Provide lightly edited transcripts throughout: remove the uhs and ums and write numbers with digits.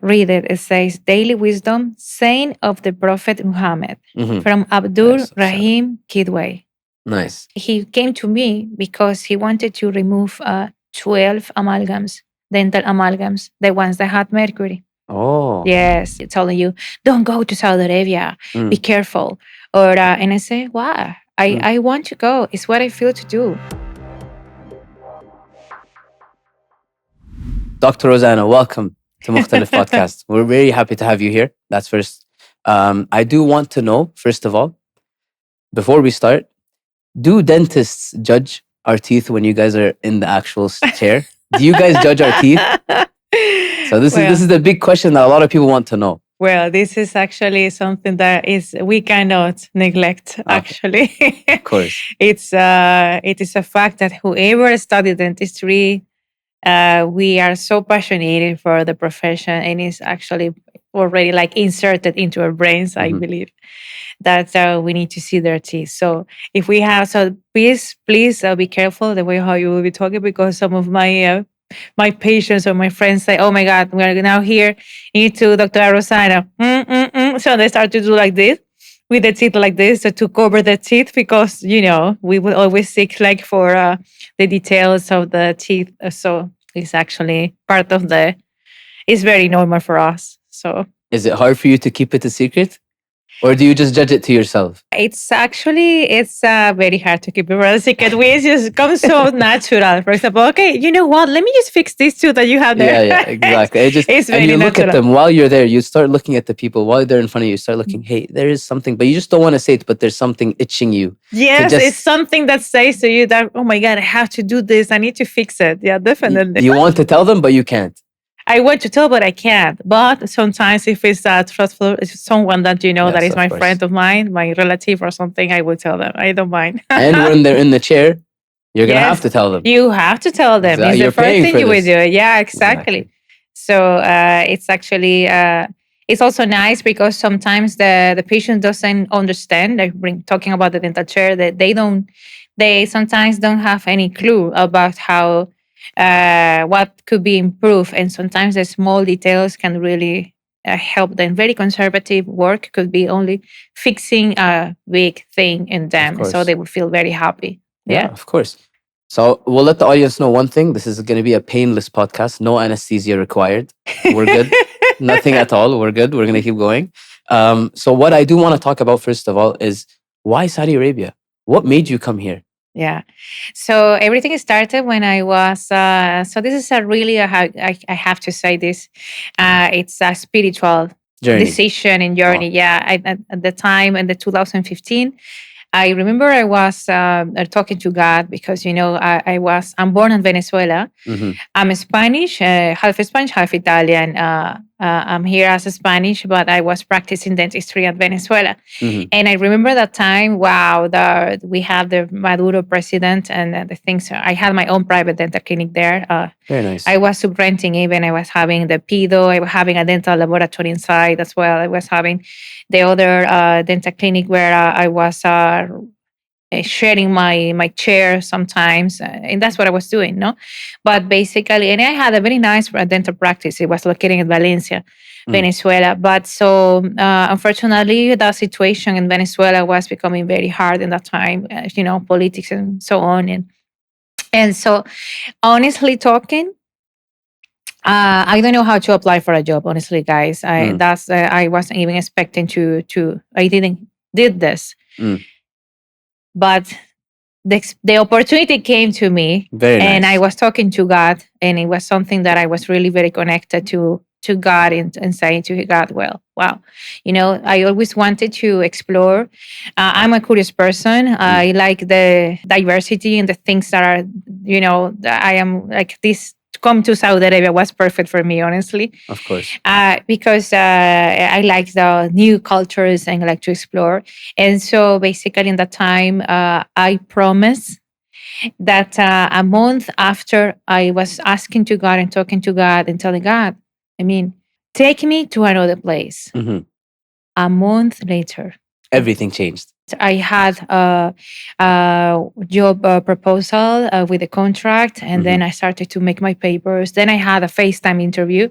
read it. It says, Daily Wisdom, Saying of the Prophet Muhammad, from Abdul Nice. Rahim Kidway. Nice. He came to me because he wanted to remove 12 amalgams, dental amalgams, the ones that had mercury. Oh. Yes, telling you, don't go to Saudi Arabia, be careful. Or and I say, why? I want to go. It's what I feel to do. Dr. Rosanna, welcome to Mukhtalif Podcast. We're very happy to have you here. That's first. I do want to know, first of all, before we start, do dentists judge our teeth when you guys are in the actual chair? Do you guys judge our teeth? So this is the big question that a lot of people want to know. Well, this is actually something that we cannot neglect. Actually, of course, it is a fact that whoever studied dentistry, we are so passionate for the profession, and it's actually already like inserted into our brains. I believe that we need to see their teeth. So if we have, so please be careful the way how you will be talking, because some of my patients or my friends say, "Oh my God, we are now here into Dr. Rosanna." So they start to do like this with the teeth like this, so to cover the teeth, because we will always seek like for the details of the teeth. So it's actually part of it's very normal for us. So is it hard for you to keep it a secret? Or do you just judge it to yourself? It's very hard to keep it a secret. We just come so natural. For example, okay, you know what? Let me just fix these two that you have there. Yeah, exactly. It's very and you natural. Look at them while you're there. You start looking at the people while they're in front of you. You start looking, hey, there is something, but you just don't want to say it, but there's something itching you. Yes, it's something that says to you that, oh my God, I have to do this. I need to fix it. Yeah, definitely. You want to tell them, but you can't. I want to tell, but I can't. But sometimes if it's trustful, it's someone that that is my friend of mine, my relative or something, I will tell them. I don't mind. And when they're in the chair, you're going to have to tell them. You have to tell them. Exactly. It's the first thing you will do. Yeah, exactly. So it's actually, it's also nice because sometimes the patient doesn't understand. Talking about the dental chair, that they sometimes don't have any clue about how, what could be improved, and sometimes the small details can really help them. Very conservative work could be only fixing a big thing in them, so they will feel very happy. Yeah, of course. So we'll let the audience know one thing. This is going to be a painless podcast. No anesthesia required. We're good. Nothing at all. We're good. We're going to keep going. So what I do want to talk about, first of all, is why Saudi Arabia? What made you come here? Yeah. So everything started when I was, so this is a really, I have to say this, it's a spiritual decision and journey. Oh. Yeah. At the time, in the 2015, I remember I was talking to God because, I'm born in Venezuela. I'm Spanish, half Spanish, half Italian. I'm here as a Spanish, but I was practicing dentistry at Venezuela. And I remember that time, wow, we had the Maduro president and the things. I had my own private dental clinic there. Very nice. I was subrenting even. I was having the pedo. I was having a dental laboratory inside as well. I was having the other dental clinic where I was sharing my chair sometimes, and that's what I was doing, no? But basically, and I had a very nice dental practice. It was located in Valencia, Venezuela. But so unfortunately, the situation in Venezuela was becoming very hard in that time, politics and so on. And so, honestly talking, I don't know how to apply for a job, honestly, guys. I wasn't even expecting I did this. But the opportunity came to me, and I was talking to God, and it was something that I was really very connected to God and saying to God, well, wow, I always wanted to explore. I'm a curious person. I like the diversity and the things that are, I am like this. Come to Saudi Arabia was perfect for me, honestly. Of course. Because I like the new cultures and I like to explore. And so basically in that time, I promised that a month after I was asking to God and talking to God and telling God, take me to another place. A month later, everything changed. I had a job proposal with a contract, and then I started to make my papers. Then I had a FaceTime interview.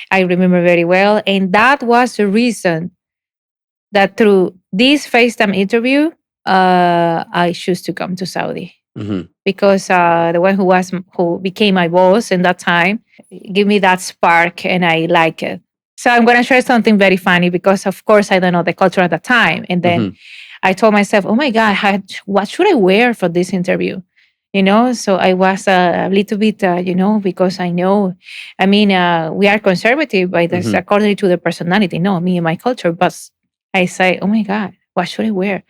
I remember very well. And that was the reason that through this FaceTime interview, I choose to come to Saudi. Because the one who became my boss in that time gave me that spark, and I like it. So I'm going to share something very funny, because of course I don't know the culture at the time. And then I told myself, oh my God, what should I wear for this interview? So I was a little bit, because I know, I mean, we are conservative by this according to the personality, no, me and my culture. But I say, oh my God, what should I wear?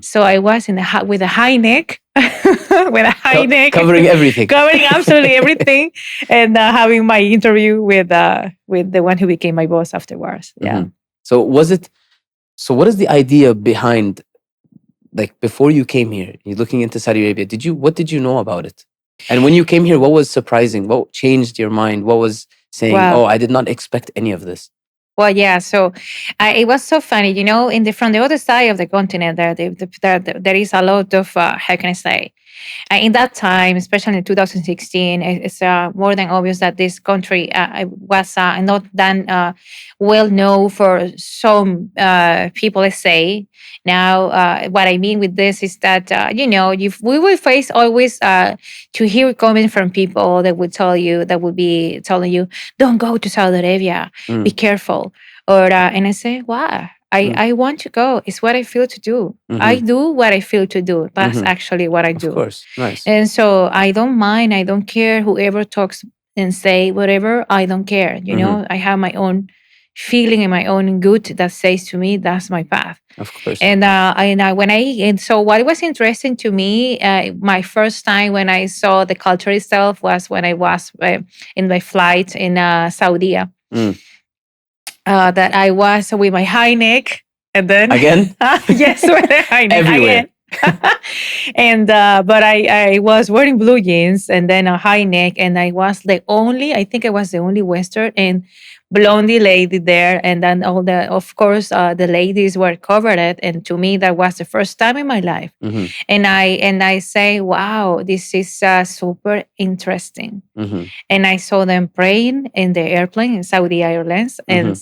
So I was with a high neck, with a high neck, covering everything, covering absolutely everything, and having my interview with the one who became my boss afterwards. Yeah. So was it? So what is the idea behind? Like before you came here, you're looking into Saudi Arabia. What did you know about it? And when you came here, what was surprising? What changed your mind? What was saying, Wow. oh, I did not expect any of this? Well, yeah. So it was so funny, from the other side of the continent, there is a lot of how can I say? In that time, especially in 2016, it's more than obvious that this country was not that well known for some people, let's say. Now, what I mean with this is that, we will face always to hear comments from people that would be telling you, don't go to Saudi Arabia, be careful. And I say, wow. I want to go. It's what I feel to do. I do what I feel to do. That's actually what I do. Of course. Nice. And so I don't mind. I don't care whoever talks and say whatever. I don't care. I have my own feeling and my own good that says to me, that's my path. Of course. And so what was interesting to me, my first time when I saw the culture itself was when I was in my flight in Saudi. That I was with my high neck, and then again, yes, with the high neck everywhere. And but I was wearing blue jeans and then a high neck, and I was I think I was the only Western and blondie lady there, and then of course the ladies were covered it, and to me that was the first time in my life. And I say, wow, this is super interesting. And I saw them praying in the airplane in Saudi Airlines, and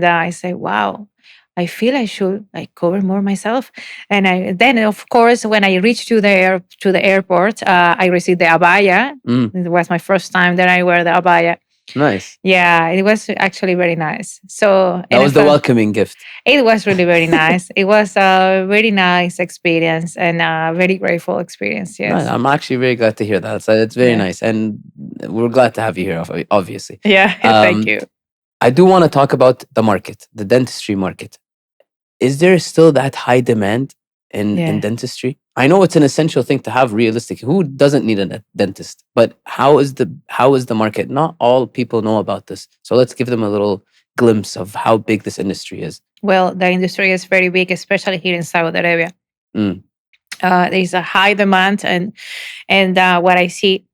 I say, wow, I feel I should cover more myself. And then of course when I reached to the airport, I received the abaya. It was my first time that I wear the abaya. Nice. Yeah, it was actually very nice. So that was the welcoming gift. It was really very nice. It was a very nice experience and a very grateful experience. Yes. Nice. I'm actually very glad to hear that. So it's very nice. And we're glad to have you here, obviously. Yeah, thank you. I do want to talk about the market, the dentistry market. Is there still that high demand in dentistry? I know it's an essential thing to have realistic. Who doesn't need a dentist? But how is the market? Not all people know about this. So let's give them a little glimpse of how big this industry is. Well, the industry is very big, especially here in Saudi Arabia. There's a high demand, and what I see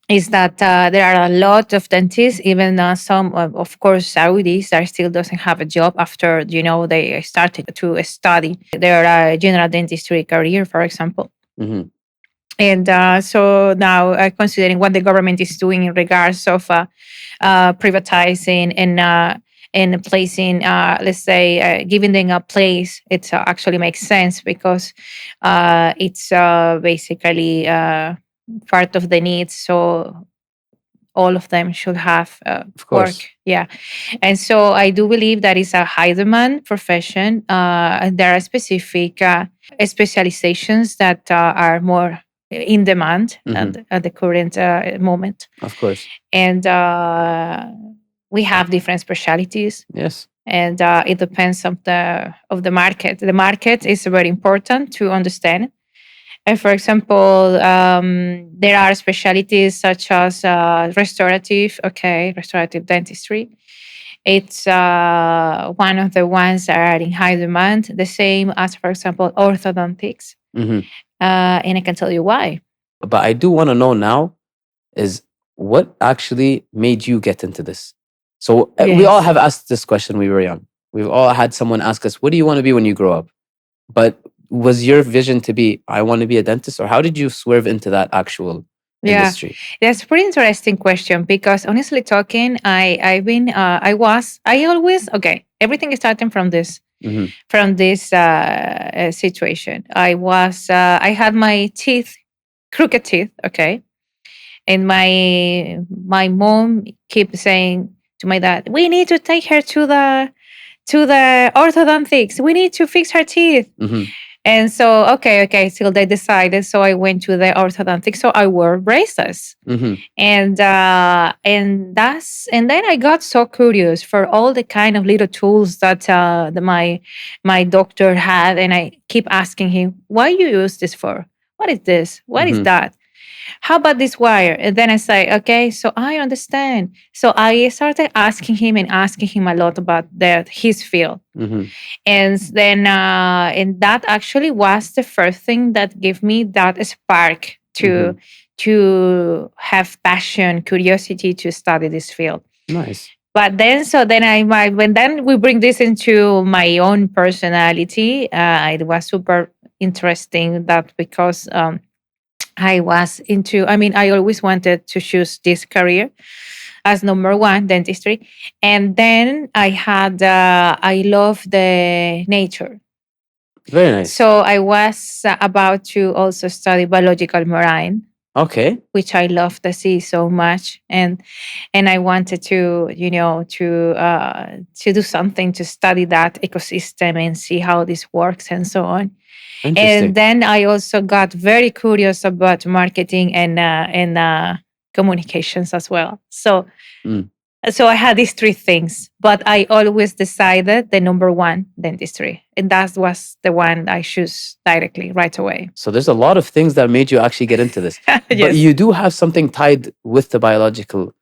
is that there are a lot of dentists, even some, of course, Saudis that still doesn't have a job after, they started to study their general dentistry career, for example. And so now considering what the government is doing in regards of privatizing and placing, let's say, giving them a place, it actually makes sense because it's basically part of the needs. So all of them should have work. Yeah. And so I do believe that is a high demand profession. There are specific specializations that are more in demand at the current moment. Of course. And we have different specialties. Yes. And it depends of the market. The market is very important to understand. And for example, there are specialties such as restorative dentistry. It's one of the ones that are in high demand, the same as, for example, orthodontics. And I can tell you why. But I do want to know now is what actually made you get into this? So we all have asked this question when we were young. We've all had someone ask us, what do you want to be when you grow up? But was your vision to be, I want to be a dentist, or how did you swerve into that actual Yeah, industry? that's a pretty interesting question because honestly talking, I always okay. Everything is starting from Mm-hmm. this situation. I had my teeth, crooked teeth, okay, and my mom kept saying to my dad, "We need to take her to the orthodontics. We need to fix her teeth." Mm-hmm. And so, okay, till they decided. So I went to the orthodontic. So I wore braces, Mm-hmm. and then I got so curious for all the kind of little tools that my doctor had, and I keep asking him, "Why you use this for? What is this? What is Mm-hmm. that? How about this wire?" And then I say, "Okay, so I understand." So I started asking him a lot about his field. Mm-hmm. And that actually was the first thing that gave me that spark Mm-hmm. to have passion, curiosity to study this field. Nice. But then, so then when then we bring this into my own personality, it was super interesting that because I always wanted to choose this career as number one, dentistry. And then I love the nature. Very nice. So I was about to also study biological marine, Okay. which I love the sea so much, and I wanted to, to do something to study that ecosystem and see how this works and so on. And Interesting. then I also got very curious about marketing and communications as well. Mm. So I had these three things, but I always decided the number one, dentistry, and that was the one I choose directly right away. So there's a lot of things that made you actually get into this. But Yes, you do have something tied with the biological.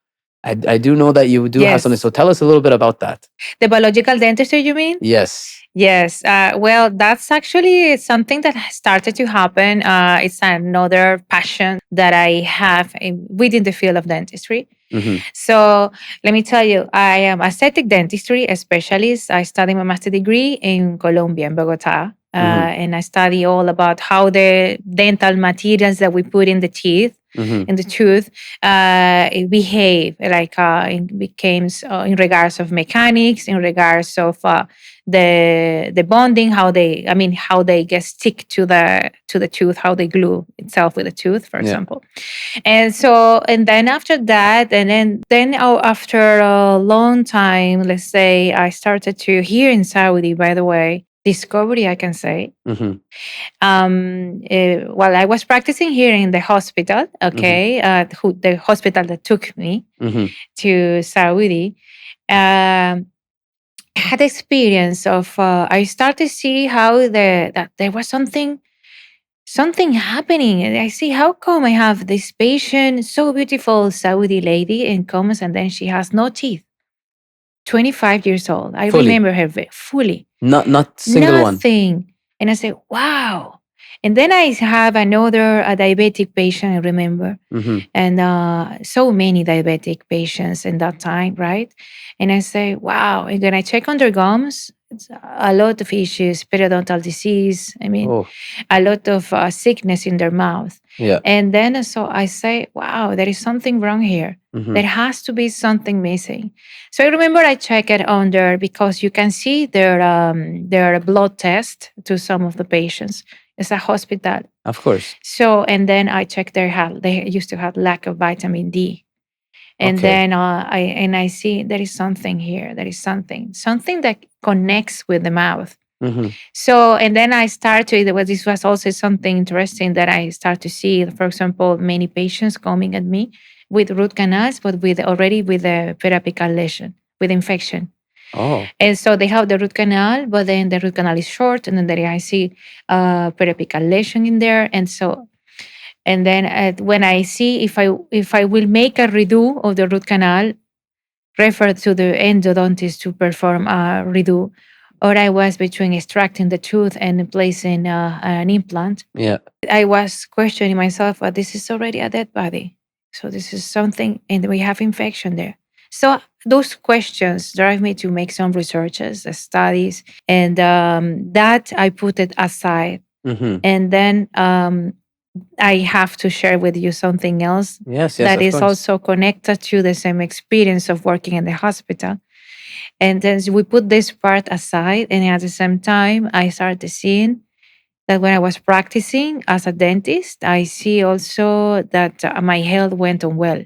I do know that you do have something. yes. So tell us a little bit about that. The biological dentistry, you mean? Yes. Yes. Well, that's actually something that has started to happen. It's another passion that I have within the field of dentistry. Mm-hmm. So let me tell you, I am aesthetic dentistry specialist. I study my master degree in Colombia, in Bogota. Mm-hmm. And I study all about how the dental materials that we put in the teeth, Mm-hmm. in the tooth, it behave like it becomes in regards of mechanics, in regards of the bonding, how they get stick to the tooth, how they glue itself with the tooth, for Yeah. example. And then after that, after a long time, let's say, I started to here in Saudi, by the way, discovery, I can say. Mm-hmm. While I was practicing here in the hospital, okay, the hospital that took me Mm-hmm. to Saudi, had experience of I started to see how that there was something happening. And I see how come I have this patient, so beautiful Saudi lady, and comes and then she has no teeth. 25 years old. I Fully. remember her fully. Not single one. Nothing. And I said, wow. And then I have another a diabetic patient, I remember. Mm-hmm. And so many diabetic patients in that time, right? And I say, wow. And then I check on their gums. It's a lot of issues, periodontal disease. Oh, A lot of sickness in their mouth. yeah. And then so I say, wow, there is something wrong here. Mm-hmm. There has to be something missing. So I remember I checked it on there because you can see their blood test to some of the patients. It's a hospital. Of course. So, and then I checked their health. They used to have lack of vitamin D. And Okay. then I see there is something here. There is something that connects with the mouth. Mm-hmm. So, and then I started, this was also something interesting that I start to see, for example, many patients coming at me with root canals, but already with a periapical lesion, with infection. Oh. And so they have the root canal, but then the root canal is short, and then there I see periapical lesion in there. And then when I see if I will make a redo of the root canal, refer to the endodontist to perform a redo, or I was between extracting the tooth and placing an implant. Yeah. I was questioning myself, this is already a dead body. So this is something, and we have infection there. So those questions drive me to make some researches, studies, and that I put it aside. Mm-hmm. And then I have to share with you something else Yes, yes, that of is course. also connected to the same experience of working in the hospital. And then we put this part aside, and at the same time, I started seeing that when I was practicing as a dentist, I see also that my health went on well.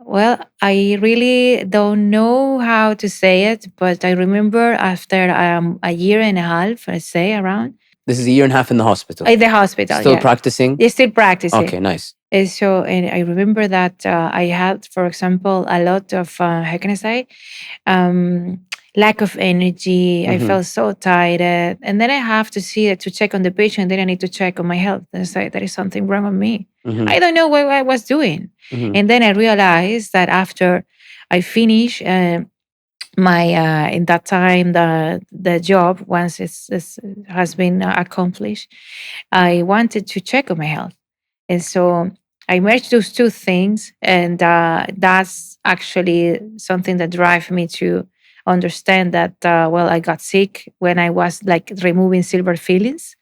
Well, I really don't know how to say it, but I remember after a year and a half, let's say around, This is a year and a half in the hospital. in the hospital, Still yeah, practicing? you're still practicing. Okay, nice. And I remember that I had, for example, a lot of, how can I say, um, lack of energy. I Mm-hmm. felt so tired. And then I have to see it to check on the patient. Then I need to check on my health and say, there is something wrong with me. Mm-hmm. I don't know what I was doing. Mm-hmm. And then I realized that after I finish my in that time the job once it's has been accomplished, I wanted to check on my health, and so I merged those two things, and that's actually something that drive me to understand that well, I got sick when I was like removing silver fillings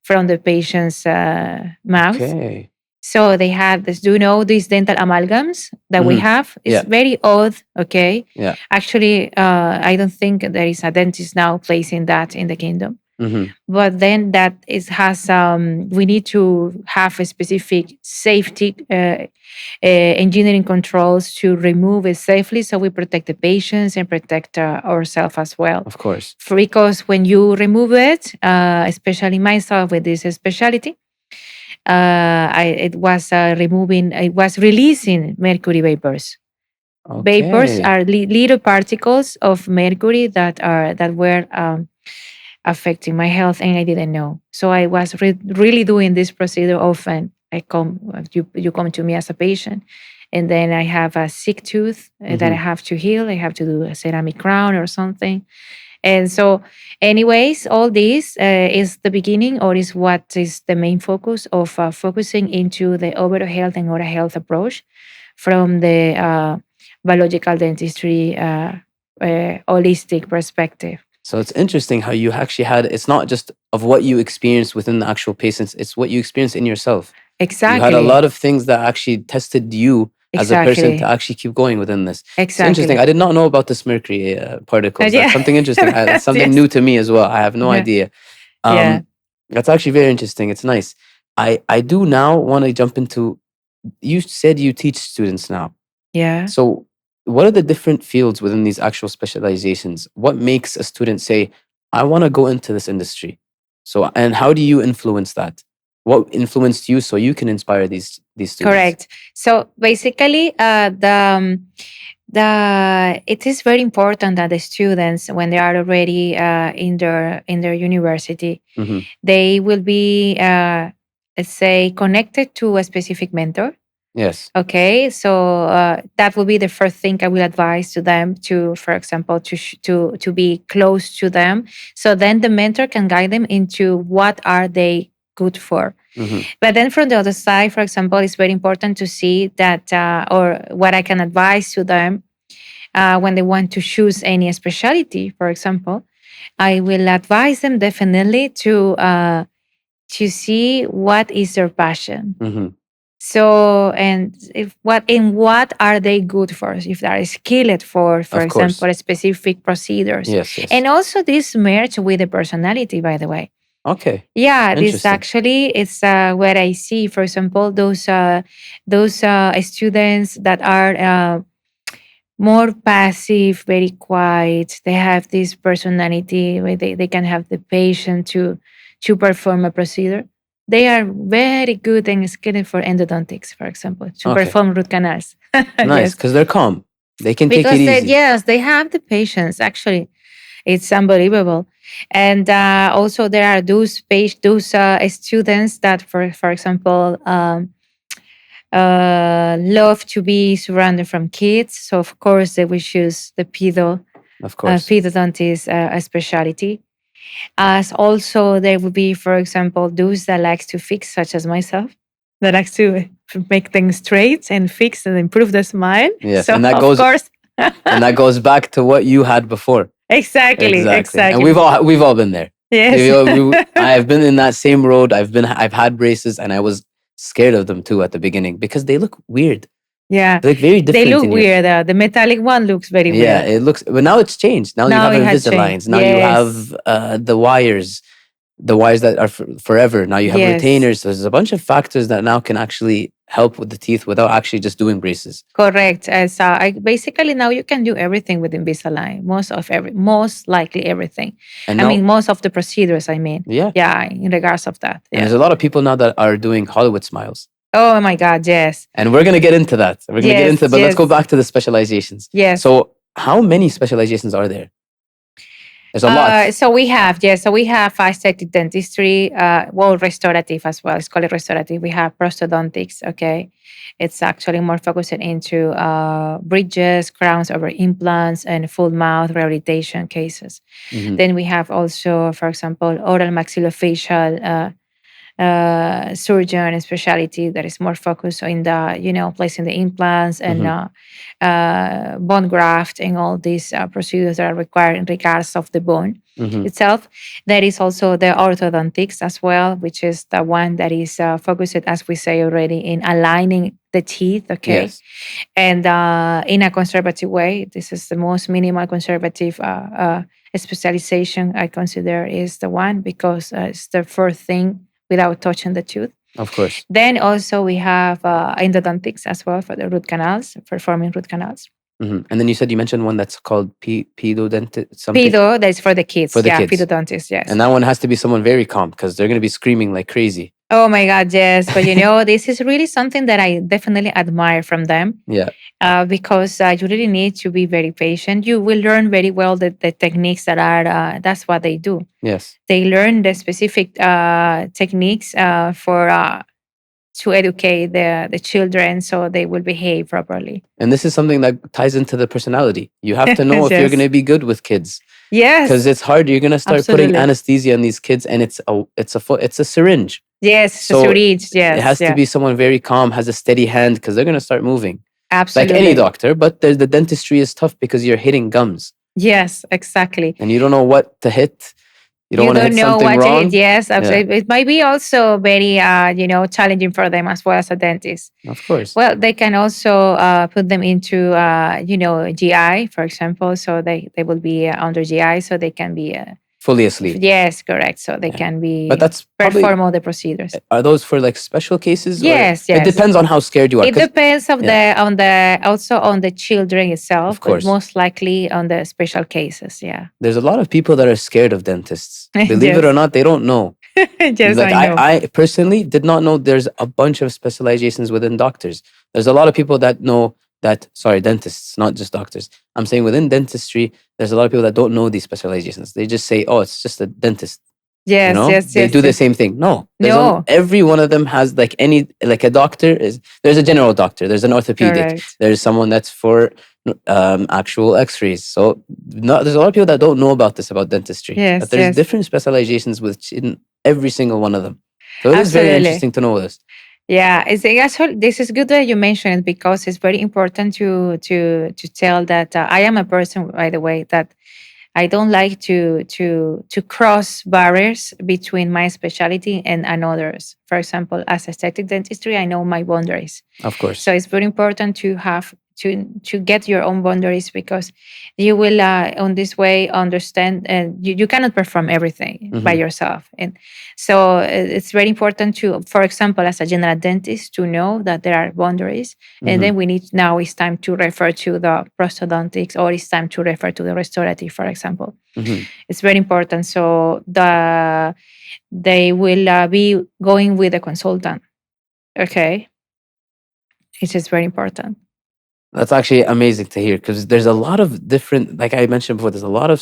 from the patient's mouth. Okay. So they have this, do you know these dental amalgams that we Mm-hmm. have? It's Yeah. very odd, okay? Yeah. Actually, I don't think there is a dentist now placing that in the kingdom. Mm-hmm. But then that is has we need to have a specific safety engineering controls to remove it safely, so we protect the patients and protect ourselves as well. Of course. Because when you remove it, especially myself with this specialty, it was releasing mercury vapors. Vapors Okay. are little particles of mercury that were affecting my health, and I didn't know. So I was really doing this procedure often. You come to me as a patient, and then I have a sick tooth that I Mm-hmm. have to heal. I have to do a ceramic crown or something. And so, anyways, all this is the beginning, or is what is the main focus of focusing into the overall health and oral health approach from the biological dentistry holistic perspective. So it's interesting how you actually had, it's not just of what you experienced within the actual patients, it's what you experienced in yourself. You had a Exactly. lot of things that actually tested you as a person to Exactly. actually keep going within this. It's interesting. Exactly. I did not know about this mercury particles. That's Yeah. something interesting. It's something Yes. new to me as well. I have no Yeah. idea. Yeah. That's actually very interesting. It's nice. I do now want to jump into, you said you teach students now. Yeah. So, what are the different fields within these actual specializations? What makes a student say, I want to go into this industry? So, and how do you influence that? What influenced you so you can inspire these students? Correct. So basically, the it is very important that the students, when they are already in their university, Hmm. they will be, let's say, connected to a specific mentor. Yes, Okay, so that will be the first thing I will advise to them to, for example, to be close to them. So then the mentor can guide them into what are they good for. hmm, But then from the other side, for example, it's very important to see that, or what I can advise to them when they want to choose any specialty, for example, I will advise them definitely to see what is their passion. hmm. So, and if what in what are they good for? If they are skilled for Of course. example, specific procedures, Yes, yes. and also this merge with the personality. By the way, Okay, yeah, this interesting. actually it's where I see, for example, those students that are more passive, very quiet. They have this personality where they can have the patience to perform a procedure. They are very good and skilled for endodontics, for example, to Okay, perform root canals. nice. Yes, Because they're calm, they can take it because easy. they have the patience. Actually, it's unbelievable. And also there are those students that, for example, love to be surrounded from kids. So of course they will choose the Of course. pedodontist a specialty. As also there will be, for example, those that likes to fix, such as myself, that likes to make things straight and fix and improve the smile. Yes, So and that of goes course. And that goes back to what you had before. Exactly, Exactly. And exactly. we've all been there. Yes. I've been in that same road. I've had braces, and I was scared of them too at the beginning because they look weird. Yeah. They look very They different look in your. weird. The metallic one looks very Yeah, weird. it looks. But now it's changed. Now you Now have it has changed. Invisaligns. Now you Yes. have the wires that are forever. Now you have Yes. retainers. So there's a bunch of factors that now can actually help with the teeth without actually just doing braces. Correct. As I basically now you can do everything with Invisalign. Most likely everything. And I mean, now, most of the procedures. I mean, yeah. yeah, in regards of that. And Yeah. there's a lot of people now that are doing Hollywood smiles. Oh my God. Yes. And we're going to get into that. We're going to get into Yes. but let's go Yes. back to the specializations. Yes. So, how many specializations are there? There's a lot. So we have, yes, so we have aesthetic dentistry, well, restorative as well. It's called restorative. We have prosthodontics, okay. It's actually more focused into bridges, crowns over implants, and full mouth rehabilitation cases. Mhm. Then we have also, for example, oral maxillofacial surgeon and specialty that is more focused on the, placing the implants and Mhm. bone graft and all these procedures that are required in regards of the bone Mhm. itself. There is also the orthodontics as well, which is the one that is focused, as we say already, in aligning the teeth, okay? Yes. And in a conservative way. This is the most minimal conservative specialization I consider is the one because it's the first thing without touching the tooth. Of course. Then also we have endodontics as well for the root canals, performing root canals. Mhm. And then you mentioned one that's called pedodentist something Pedo, that's for the kids. for the Yeah, kids. pedodontist, yes. And that one has to be someone very calm because they're going to be screaming like crazy. Oh my God, yes. But this is really something that I definitely admire from them. Yeah. Because you really need to be very patient. You will learn very well the techniques that are, that's what they do. Yes. They learn the specific techniques to educate the children so they will behave properly. And this is something that ties into the personality. You have to know if you're Yes. going to be good with kids. Yes. Because it's hard. You're going to start putting Absolutely. anesthesia on these kids, and it's a syringe. Yes, So syringe, yes. it has to be someone very calm, has a steady hand, because they're going to start moving. Absolutely. Like any doctor, but the dentistry is tough because you're hitting gums. Yes, exactly. And you don't know what to hit. You don't want to hit know something what wrong. to hit. Yes, absolutely. It might be also very, challenging for them as well as a dentist. Of course. Well, they can also put them into, GI, for example. So they will be under GI, so they can be fully asleep. Yes, correct. So they can be But that's perform all the procedures. Are those for like special cases? Yes, It depends on how scared you are. It depends also on the children itself, Of course. but most likely on the special cases. Yeah. There's a lot of people that are scared of dentists. Believe it or not, they don't know. Yes, like I know. I personally did not know there's a bunch of specializations within doctors. There's a lot of people that know that, sorry, dentists, not just doctors. I'm saying within dentistry, there's a lot of people that don't know these specializations. They just say, oh, it's just a dentist. Yes, they do the same thing. No, every one of them has like a doctor there's a general doctor, there's an orthopedic, Correct. there's someone that's for actual x-rays. So there's a lot of people that don't know about dentistry. Yes, but there's different specializations within every single one of them. So it is very interesting to know this. Yeah, actually this is good that you mentioned it because it's very important to tell that I am a person, by the way, that I don't like to cross barriers between my specialty and others. For example, as aesthetic dentistry, I know my boundaries. Of course. So it's very important to have to get your own boundaries because you will on this way understand and you cannot perform everything by yourself. And so it's very important to, for example, as a general dentist, to know that there are boundaries. And then now it's time to refer to the prosthodontics or it's time to refer to the restorative, for example. It's very important. So they will be going with a consultant. Okay. It's just very important. That's actually amazing to hear because there's a lot of different, like I mentioned before, there's a lot of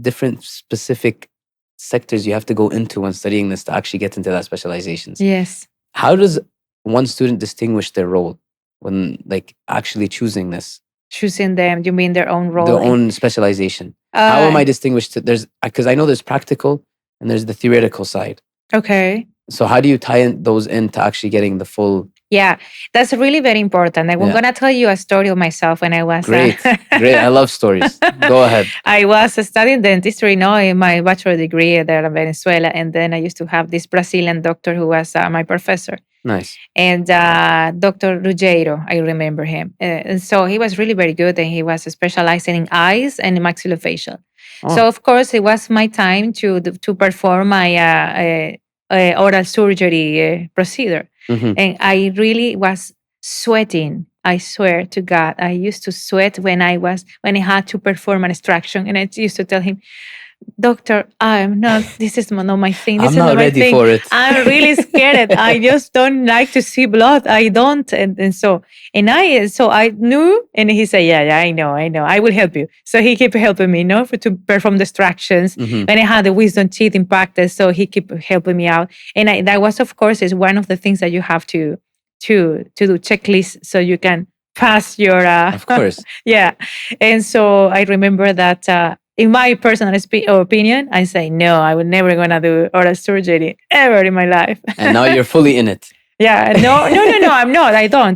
different specific sectors you have to go into when studying this to actually get into that specializations. Yes. How does one student distinguish their role when like actually choosing this? Choosing them, you mean their own role? Their own specialization. How am I distinguished? Because I know there's practical and there's the theoretical side. Okay. So how do you tie those in to actually getting the full Yeah, that's really very important. I'm Yeah. gonna tell you a story of myself when I was Great. Great. I love stories. Go ahead. I was studying dentistry, in my bachelor degree there in Venezuela, and then I used to have this Brazilian doctor who was my professor, Nice. and Dr. Ruggiero, I remember him. And so he was really very good, and he was specializing in eyes and maxillofacial. Oh. So of course, it was my time to perform my oral surgery procedure, Hmm. and I really was sweating. I swear to God, I used to sweat when I had to perform an extraction, and I used to tell him, Doctor, I'm not, this is not my thing. This I'm is not not my ready thing. for it. I'm really scared. I just don't like to see blood. I don't. So I knew, and he said, yeah, I know. I will help you. So he kept helping me, to perform the extractions Hmm. when I had the wisdom teeth in practice. So he kept helping me out. And that was, of course, is one of the things that you have to do checklist so you can pass your, Of course. yeah. And so I remember that, in my personal opinion, I say no. I would never gonna do oral surgery ever in my life. And now you're fully in it. Yeah, no. I'm not. I don't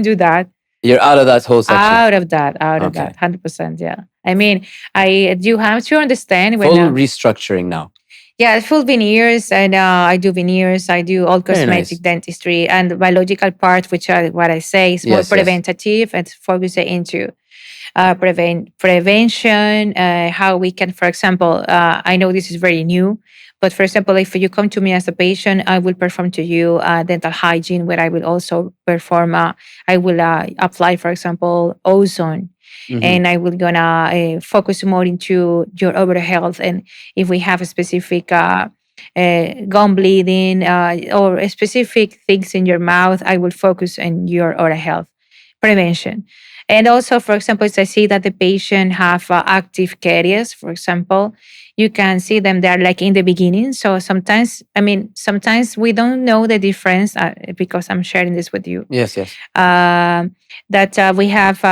do that. You're out of that whole section. Out of that. Out of Okay. that. 100%. Yeah. I mean, I you have to understand when. Full restructuring now. Yeah, full veneers, and I do veneers. I do all Very cosmetic nice. dentistry, and the biological part, which are what I say is more Yes, yes. preventative and focusing into prevention, how we can, for example, I know this is very new, but for example, if you come to me as a patient, I will perform to you dental hygiene, where I will also perform, I will apply, for example, ozone. Hmm. And I will gonna focus more into your overall health. And if we have a specific gum bleeding or specific things in your mouth, I will focus on your oral health prevention. And also, for example, if I see that the patient have active caries, for example, you can see them there like in the beginning. So sometimes we don't know the difference because I'm sharing this with you. Yes, yes. That we have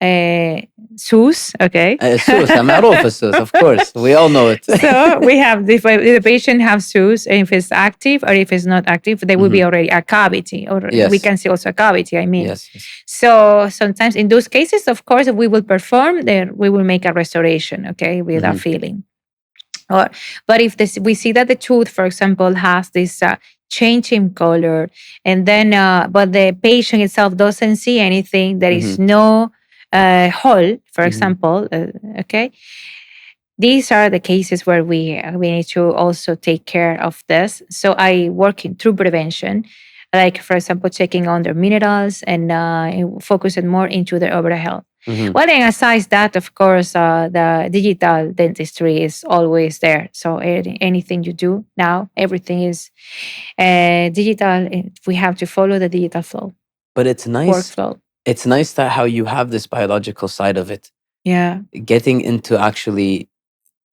uh, SUS, okay? SUS, معروف السوس, of course. We all know it. So we have, if the patient have SUS, and if it's active or if it's not active, there will be Mhm. already a cavity, or we Yes. can see also a cavity, I mean. Yes, yes. So sometimes in those cases, of course, we will perform, then we will make a restoration, okay, with a Mhm. filling. Or, but if we see that the tooth, for example, has this change in color, and then but the patient itself doesn't see anything, there is Mhm. no hole, for Mhm. example, okay. These are the cases where we need to also take care of this. So I work through prevention, like for example, checking on their minerals and focusing more into their overall health. Mhm. Well, then aside that, of course, the digital dentistry is always there. So anything you do now, everything is digital. We have to follow the digital flow, But it's nice. workflow. It's nice that how you have this biological side of it, Yeah. getting into actually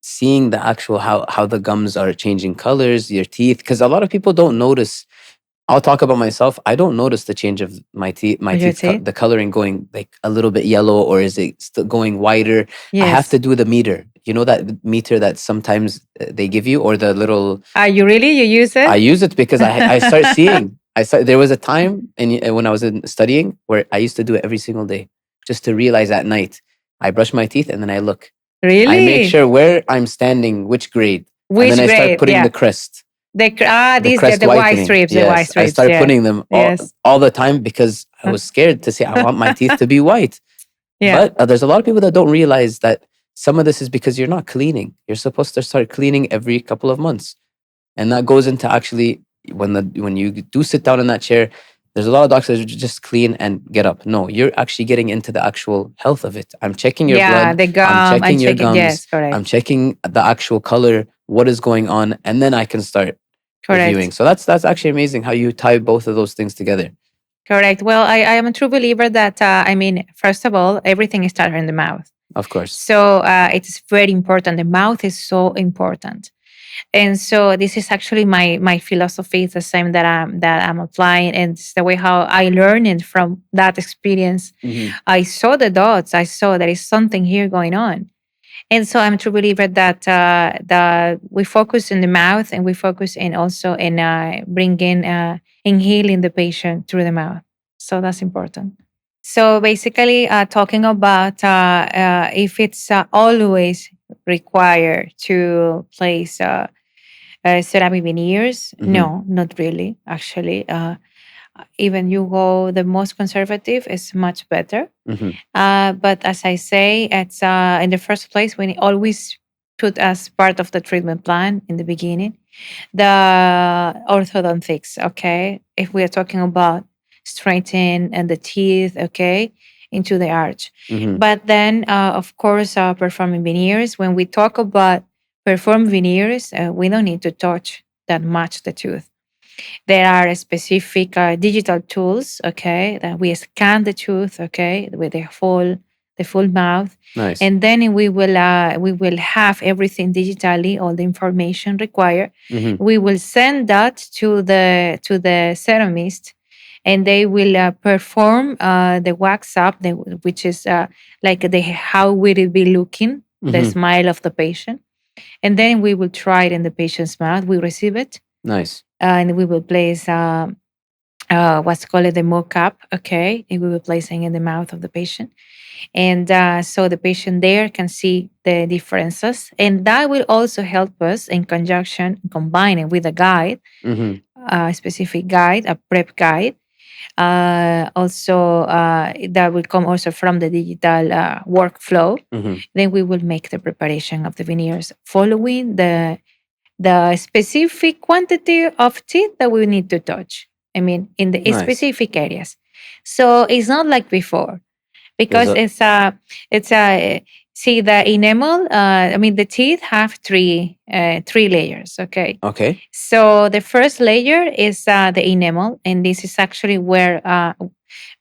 seeing the actual how the gums are changing colors, your teeth, because a lot of people don't notice. I'll talk about myself. I don't notice the change of my teeth, Would you say? the coloring going like a little bit yellow, or is it still going whiter? I have Yes. to do the meter. You know that meter that sometimes they give you, or the little. Are you really? You use I it? use it because I start seeing. There was a time when I was studying where I used to do it every single day, just to realize at night. I brush my teeth and then I look. I make Really? sure where I'm standing, which grade, and then Which I start grade? putting Yeah. the crest. The The crest the white whitening. strips, the white Yes, I strips. start Yeah. putting them Yes. all the time because I was scared to say I want my teeth to be white. Yeah. But there's a lot of people that don't realize that some of this is because you're not cleaning. You're supposed to start cleaning every couple of months, and that goes into actually when you do sit down in that chair. There's a lot of doctors that just clean and get up. No, you're actually getting into the actual health of it. I'm checking your Yeah. blood. The I'm gum and checking your checking. gums. Yes. Correct. I'm checking the actual color, what is going on, and then I can start reviewing. Correct. So that's actually amazing how you tie both of those things together. Correct. Well, I am a true believer that, first of all, everything starts in the mouth. Of course. So it's very important. The mouth is so important. And so this is actually my philosophy. It's the same that I'm applying, and it's the way how I learned it from that experience. Mhm. I saw the dots. I saw there is something here going on. And so I'm a true believer that we focus in the mouth, and we focus in also in bringing in healing the patient through the mouth. So that's important. So basically, talking about if it's always required to place ceramic veneers, Mm-hmm. no, not really. Actually, even you go the most conservative is much better. Mm-hmm. But as I say, it's in the first place, we always put as part of the treatment plan in the beginning the orthodontics. Okay, if we are talking about straightening and the teeth, okay, into the arch. Mm-hmm. But then, of course, performing veneers. When we talk about perform veneers, we don't need to touch that much the tooth. There are specific digital tools, okay, that we scan the tooth, okay, with the full mouth, Nice. and then we will have everything digitally, all the information required. Mm-hmm. We will send that to the ceramist, and they will perform the wax up, which is like the how will it be looking, the Mm-hmm. smile of the patient, and then we will try it in the patient's mouth. We receive it, Nice. and we will place what's called the mock-up, okay, and we will placing in the mouth of the patient, and so the patient there can see the differences, and that will also help us in conjunction, combining with a guide, Mm-hmm. a specific guide, a prep guide. Also, that will come also from the digital workflow. Mm-hmm. Then we will make the preparation of the veneers following the specific quantity of teeth that we need to touch. I mean, in the Nice. specific areas. So it's not like before, There's because a it's a see the enamel. I mean, the teeth have three layers. Okay, okay. so the first layer is the enamel, and this is actually where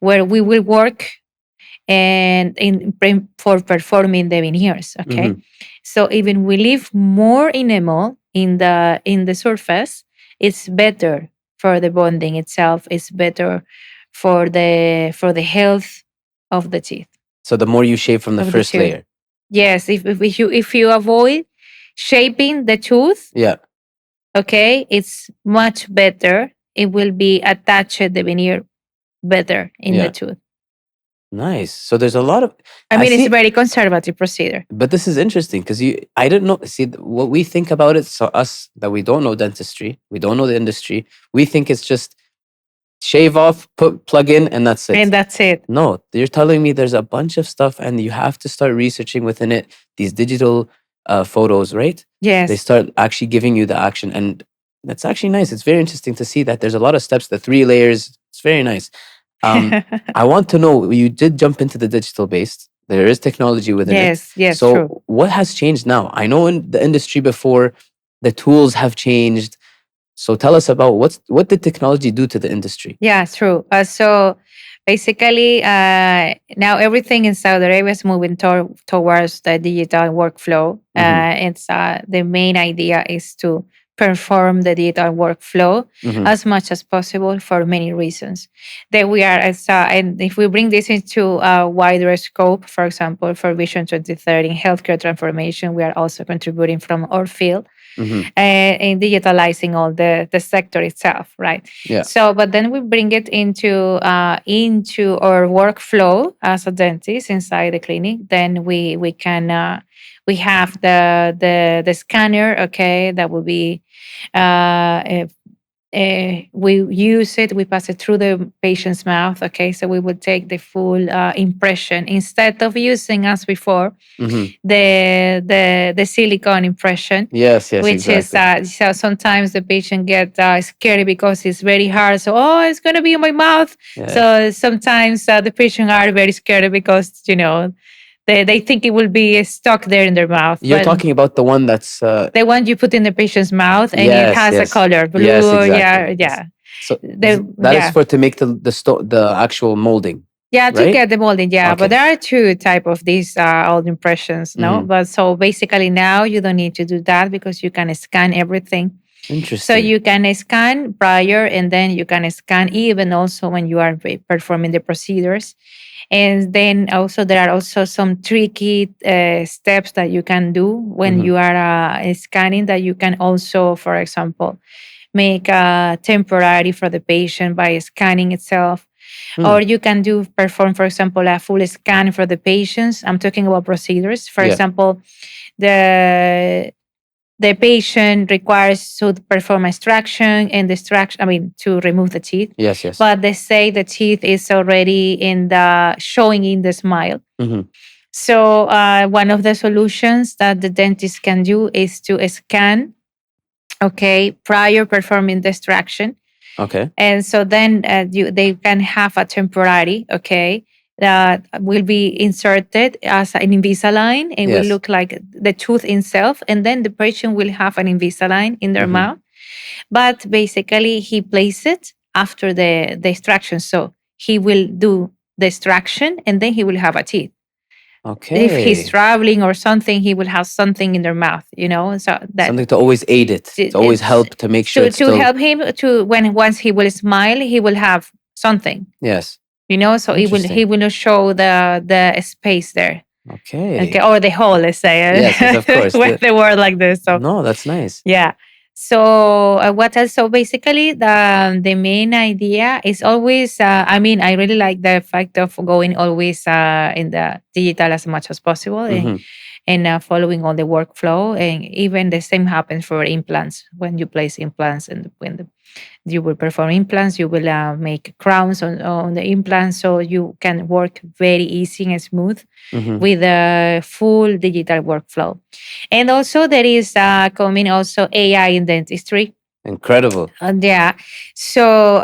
we will work and for performing the veneers. Okay, Mm-hmm. so even we leave more enamel in the surface, it's better for the bonding itself. It's better for the health of the teeth, So the more you shave from the of the first tooth. layer. Yes, if you avoid shaping the tooth, Yeah. okay, it's much better. It will be attached the veneer better in the Yeah. tooth. Nice. So there's a lot of I I mean, it's a see. very conservative procedure. But this is interesting because I didn't know. See, what we think about it, so us that we don't know dentistry, we don't know the industry, we think it's just shave off, plug in, and that's And it. that's it. No, you're telling me there's a bunch of stuff, and you have to start researching within it. These digital photos, right? They Yes. start actually giving you the action, and that's actually nice. It's very interesting to see that there's a lot of steps. The 3 layers. It's very nice. I want to know, you did jump into the digital based. There is technology within it. Yes, yes, true. So what has changed now? I know in the industry before, the tools have changed. So tell us about what did technology do to the industry? Yeah, true. So basically, now everything in Saudi Arabia is moving towards the digital workflow. Hmm. It's the main idea is to perform the digital workflow Hmm. as much as possible for many reasons. That we are, and if we bring this into a wider scope, for example, for Vision 2030 healthcare transformation, we are also contributing from our field Hmm. in digitalizing all the sector itself, right? Yeah. So, but then we bring it into our workflow as a dentist inside the clinic. Then we can we have the scanner, okay, that will be uh, we use it, we pass it through the patient's mouth. Okay, so we would take the full impression instead of using as before Hmm. the silicone impression, Yes. Yes. which is Exactly. so sometimes the patient get scary because it's very hard. So it's gonna be in my mouth. Yeah. So sometimes the patient are very scared because they think it will be stuck there in their mouth, You're but talking about the one that's the one you put in the patient's mouth and it yes, has a yes, color yes, blue. exactly. Yeah, Yes. yeah. So that is Yeah. for to make the actual molding, Yeah, to right? get the molding, yeah. But Okay. there are two type of these old impressions, no? Hmm. But so basically now you don't need to do that because you can scan everything So Interesting. you can scan prior, and then you can scan even also when you are performing the procedures. And then also there are also some tricky steps that you can do when Hmm. you are scanning, that you can also, for example, make a temporary for the patient by scanning itself. Hmm. Or you can do perform, for example, a full scan for the patients. I'm talking about procedures. For Yeah. example, the the patient requires to perform extraction and extraction, I mean, to remove the teeth. Yes. Yes. But they say the teeth is already in the showing in the smile. Hmm. So one of the solutions that the dentist can do is to scan, okay, prior performing the extraction. Okay. And so then they can have a temporary, okay, that will be inserted as an Invisalign and will Yes. look like the tooth itself. And then the patient will have an Invisalign in their Hmm. mouth. But basically, he places it after the extraction. So he will do the extraction and then he will have a teeth. If he's Okay. traveling or something, he will have something in their mouth, you know, so that Something to always aid it, to always it's help to make sure to it's still. help him to when once he will smile, he will have something, Yes. you know, so he Interesting. will not show the space there, okay, Okay. or the hole, let's say Yes. Yes. Of course. with the word like this. So No, that's nice. yeah. So what else? So basically, the main idea is always. I mean, I really like the fact of going always in the digital as much as possible, Hmm. and following all the workflow. And even the same happens for implants. When you place implants, and when you will perform implants, you will make crowns on the implants, so you can work very easy and smooth Hmm. with a full digital workflow. And also there is coming also AI in dentistry. Incredible. Yeah, so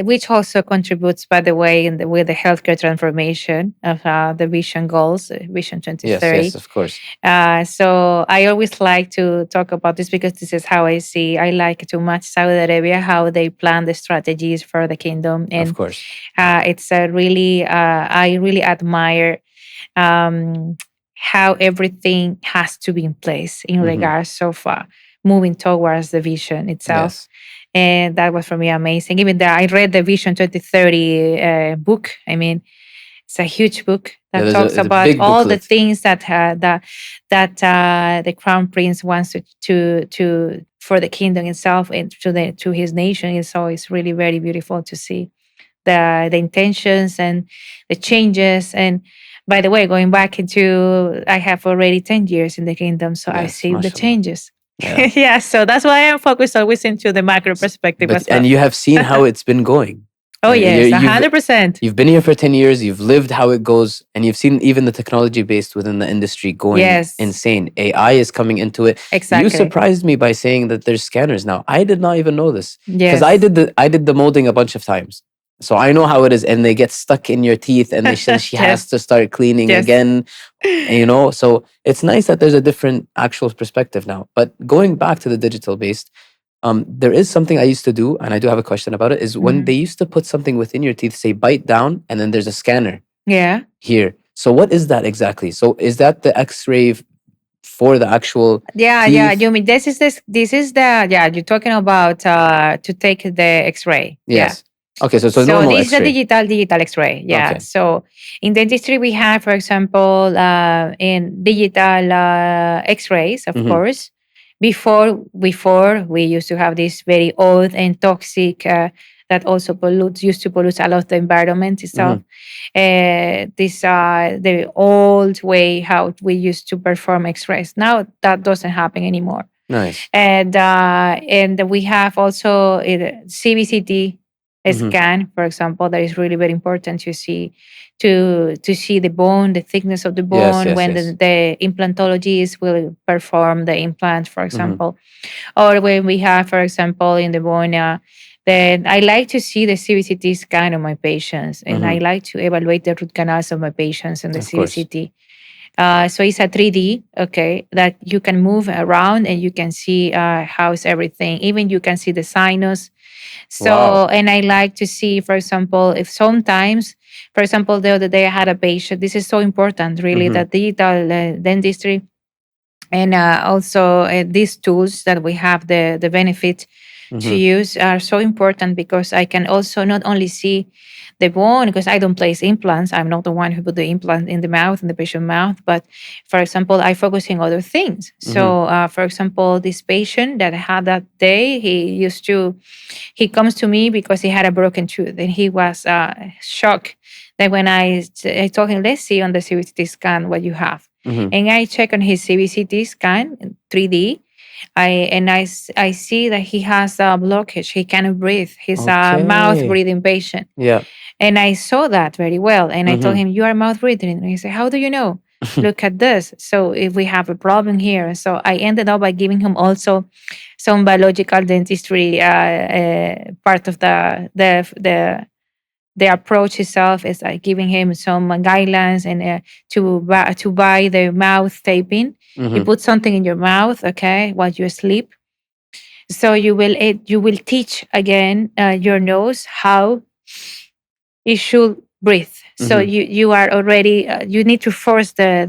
which also contributes, by the way, with the healthcare transformation of the vision goals, Vision Yes. Yes. 2030. Of course. So I always like to talk about this because this is how I see. I like to match Saudi Arabia, how they plan the strategies for the kingdom, Of and course. it's a really I really admire um, how everything has to be in place in Hmm. regards of moving towards the vision itself. Yes. And that was for me amazing. Even though I read the Vision 2030 book, I mean, it's a huge book Yeah. that There's a, talks it's a about big all the booklet. things that the crown prince wants to for the kingdom itself and to his nation. And so it's really very beautiful to see the intentions and the changes. And by the way, going back into, I have already 10 years in the kingdom, so I Yes. see the Mashallah. changes. Yeah. Yeah, so that's why I'm focused always into the macro perspective But as and well. you have seen how it's been going. Oh yes, You've 100%. you've been here for 10 years. You've lived how it goes, and you've seen even the technology based within the industry going Yes, insane. AI is coming into it. You exactly. surprised me by saying that there's scanners now. I did not even know this because Yes, I did the molding a bunch of times. So I know how it is, and they get stuck in your teeth, and she has yes, to start cleaning yes. again. So it's nice that there's a different actual perspective now. But going back to the digital based, there is something I used to do, and I do have a question about it. Is when they Mhm. used to put something within your teeth, say bite down, and then there's a scanner Yeah. here. So what is that exactly? So is that the X-ray for the actual Yeah, yeah. teeth? You mean this is the, yeah, you're talking about to take the X-ray. Yeah. Yes. Okay, so it's a So normal this is a X-ray. digital X-ray. Yeah. Okay. So in dentistry we have, for example, in digital X-rays, of Mm-hmm. course. Before we used to have this very old and toxic that also pollutes used to pollute a lot of the environment itself. Mm-hmm. This the old way how we used to perform X-rays. Now that doesn't happen anymore. Nice. And we have also CBCT Mm-hmm. scan, for example, that is really very important to see to see the bone, the thickness of the Yes. bone Yes. when Yes. the implantologist will perform the implant, for Mm-hmm. example, or when we have, for example, in the bone. Then I like to see the CBCT scan of my patients, and Mm-hmm. I like to evaluate the root canals of my patients in the Of course. CBCT. So it's a 3D, okay, that you can move around and you can see how's everything. Even you can see the sinus. So, Wow. and I like to see, for example, if sometimes, for example, the other day I had a patient. This is so important, really, Mm-hmm. that digital dentistry And also these tools that we have the benefit to Mm-hmm. use are so important because I can also not only see the bone, because I don't place implants. I'm not the one who put the implant in the mouth, in the patient mouth. But for example, I focus on other things. Mm-hmm. So for example, this patient that I had that day, he comes to me because he had a broken tooth and he was shocked that when I told him, let's see on the CBCT scan what you have. Mm-hmm. And I check on his CBCT scan, 3D. I see that he has a blockage. He cannot breathe. He's a mouth Okay. breathing patient. Yeah. And I saw that very well. And I told Mm-hmm. him, you are mouth breathing. And he said, how do you know? Look at this. So if we have a problem here. So I ended up by giving him also some biological dentistry part of the approach itself is like giving him some guidelines and to buy the mouth taping. You Mm-hmm. put something in your mouth, okay, while you sleep. So you will teach again your nose how it should breathe. So Mm-hmm. you are already you need to force the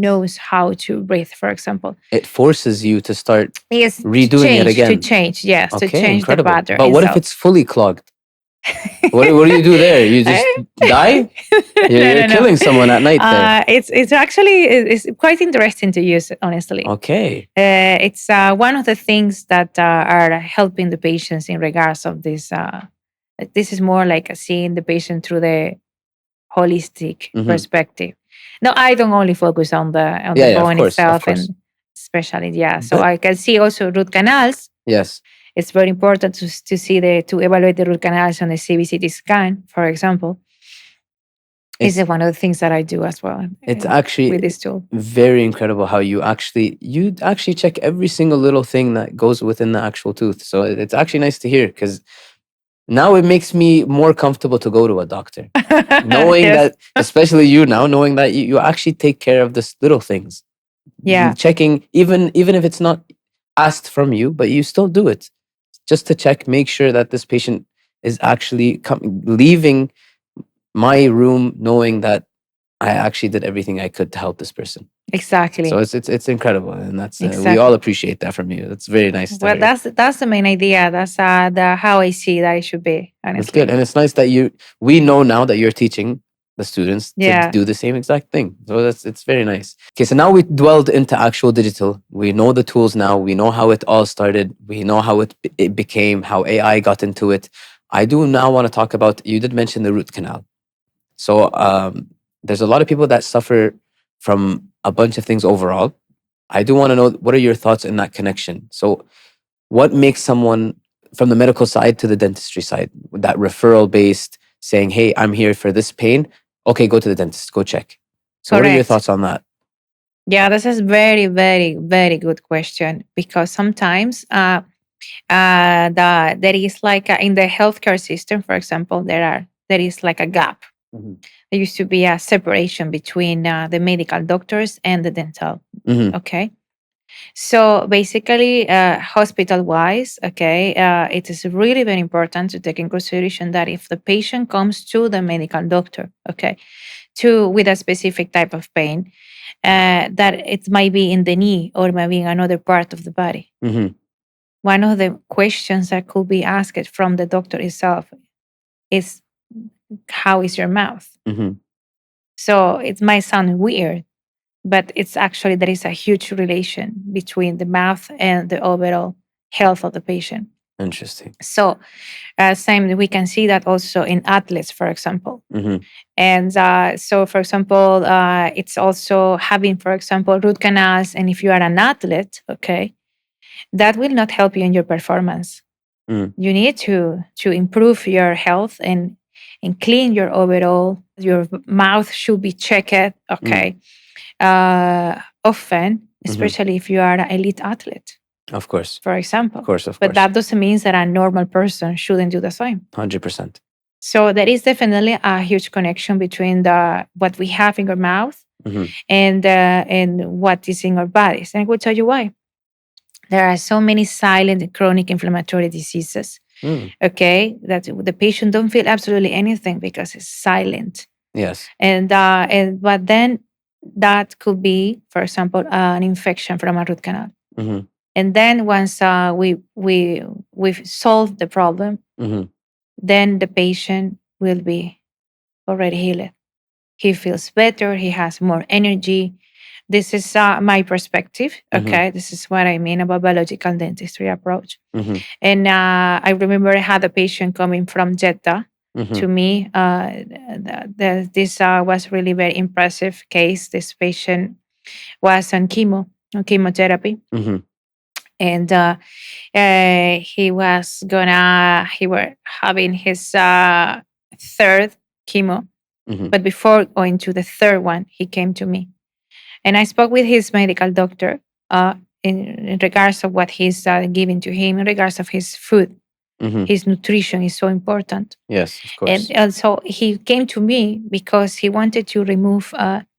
nose how to breathe. For example, It forces you to start yes, redoing it to again. change, yes, to Okay, change the incredible. pattern But what if itself. it's fully clogged? What do you do there? You just die? No, You're no, no. killing someone at night there. It's actually it's quite interesting to use. Honestly, Okay. it's one of the things that are helping the patients in regards of this. This is more like seeing the patient through the holistic Mm-hmm. perspective. No, I don't only focus on the Yeah, yeah, bone of itself, course. and especially yeah. So But I can see also root canals. yes, It's very important to see to evaluate the root canals on the CBCT scan, for example. Is it's one of the things that I do as well it's with actually this tool. very incredible how you actually check every single little thing that goes within the actual tooth. So it's actually nice to hear because now it makes me more comfortable to go to a doctor. Knowing Yes. that, especially you now, knowing that you actually take care of this little things. Yeah. Checking, even if it's not asked from you, but you still do it just to check, make sure that this patient is actually leaving my room knowing that I actually did everything I could to help this person. So Exactly. it's incredible, and that's we all Exactly. appreciate that from you. That's very nice to Well, hear. that's the main idea. That's the how I see that it should be. That's good, Honestly. and it's nice that we know now that you're teaching the students to Yeah. do the same exact thing. So it's very nice. Okay, so now we dwelled into actual digital. We know the tools now. We know how it all started. We know how it became, how AI got into it. I do now want to talk about. You did mention the root canal. So there's a lot of people that suffer from a bunch of things overall. I do want to know what are your thoughts in that connection. So what makes someone from the medical side to the dentistry side, that referral based, saying, hey, I'm here for this pain. Okay, go to the dentist, go check. So what are your Correct. thoughts on that? Yeah, this is very, very, very good question because sometimes there is like in the healthcare system, for example, there is like a gap. Mhm. There used to be a separation between the medical doctors and the dental. Mhm. Okay. So basically, hospital wise, okay, it is really very important to take in consideration that if the patient comes to the medical doctor, okay, to with a specific type of pain, that it might be in the knee or maybe in another part of the body. Mhm. One of the questions that could be asked from the doctor itself is, how is your mouth? Mhm. So it might sound weird, but it's actually there is a huge relation between the mouth and the overall health of the patient. Interesting. So, same we can see that also in athletes, for example. Mhm. And so, for example, it's also having, for example, root canals. And if you are an athlete, okay, that will not help you in your performance. Mm. You need to improve your health and clean your overall. Your mouth should be checked, Mm. okay, often, Mhm. especially if you are an elite athlete, Of course. for Of example. course. Of But course. that doesn't mean that a normal person shouldn't do the same. 100%. So there is definitely a huge connection between the what we have in our mouth Mhm. and what is in our bodies. And I will tell you why. There are so many silent chronic inflammatory diseases, Mm. okay, that the patient don't feel absolutely anything because it's silent. Yes. And but then that could be, for example, an infection from a root canal. Mm-hmm. And then once we've solved the problem, Mm-hmm. then the patient will be already healed. He feels better. He has more energy. This is my perspective. Mm-hmm. Okay, this is what I mean about biological dentistry approach. Mm-hmm. And I remember I had a patient coming from Jeddah Mm-hmm. to me. This was really very impressive case. This patient was on chemotherapy, Mm-hmm. and he were having his third chemo. Mm-hmm. But before going to the third one, he came to me, and I spoke with his medical doctor uh, in regards of what he's giving to him, in regards of his food. Mm-hmm. His nutrition is so important. Yes, of And course. also, he came to me because he wanted to remove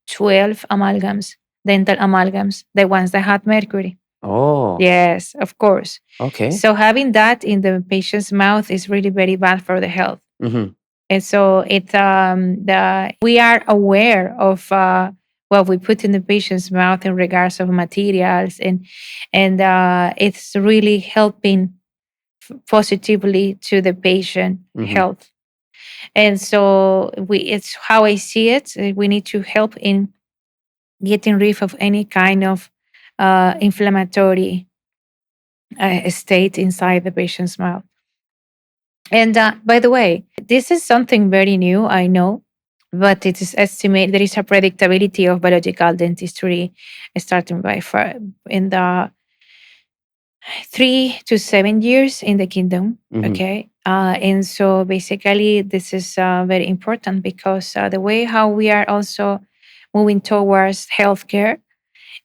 12 amalgams, dental amalgams, the ones that had mercury. Oh, Yes, of course. okay. So having that in the patient's mouth is really very bad for the health. Mm-hmm. And so we are aware of what we put in the patient's mouth in regards of materials, and it's really helping positively to the patient Mm-hmm. health. And so it's how I see it. We need to help in getting rid of any kind of inflammatory state inside the patient's mouth. And by the way, this is something very new, I know, but it is estimated there is a predictability of biological dentistry starting in the 3 to 7 years in the kingdom. Mm-hmm. Okay. And so basically, this is very important because the way how we are also moving towards healthcare,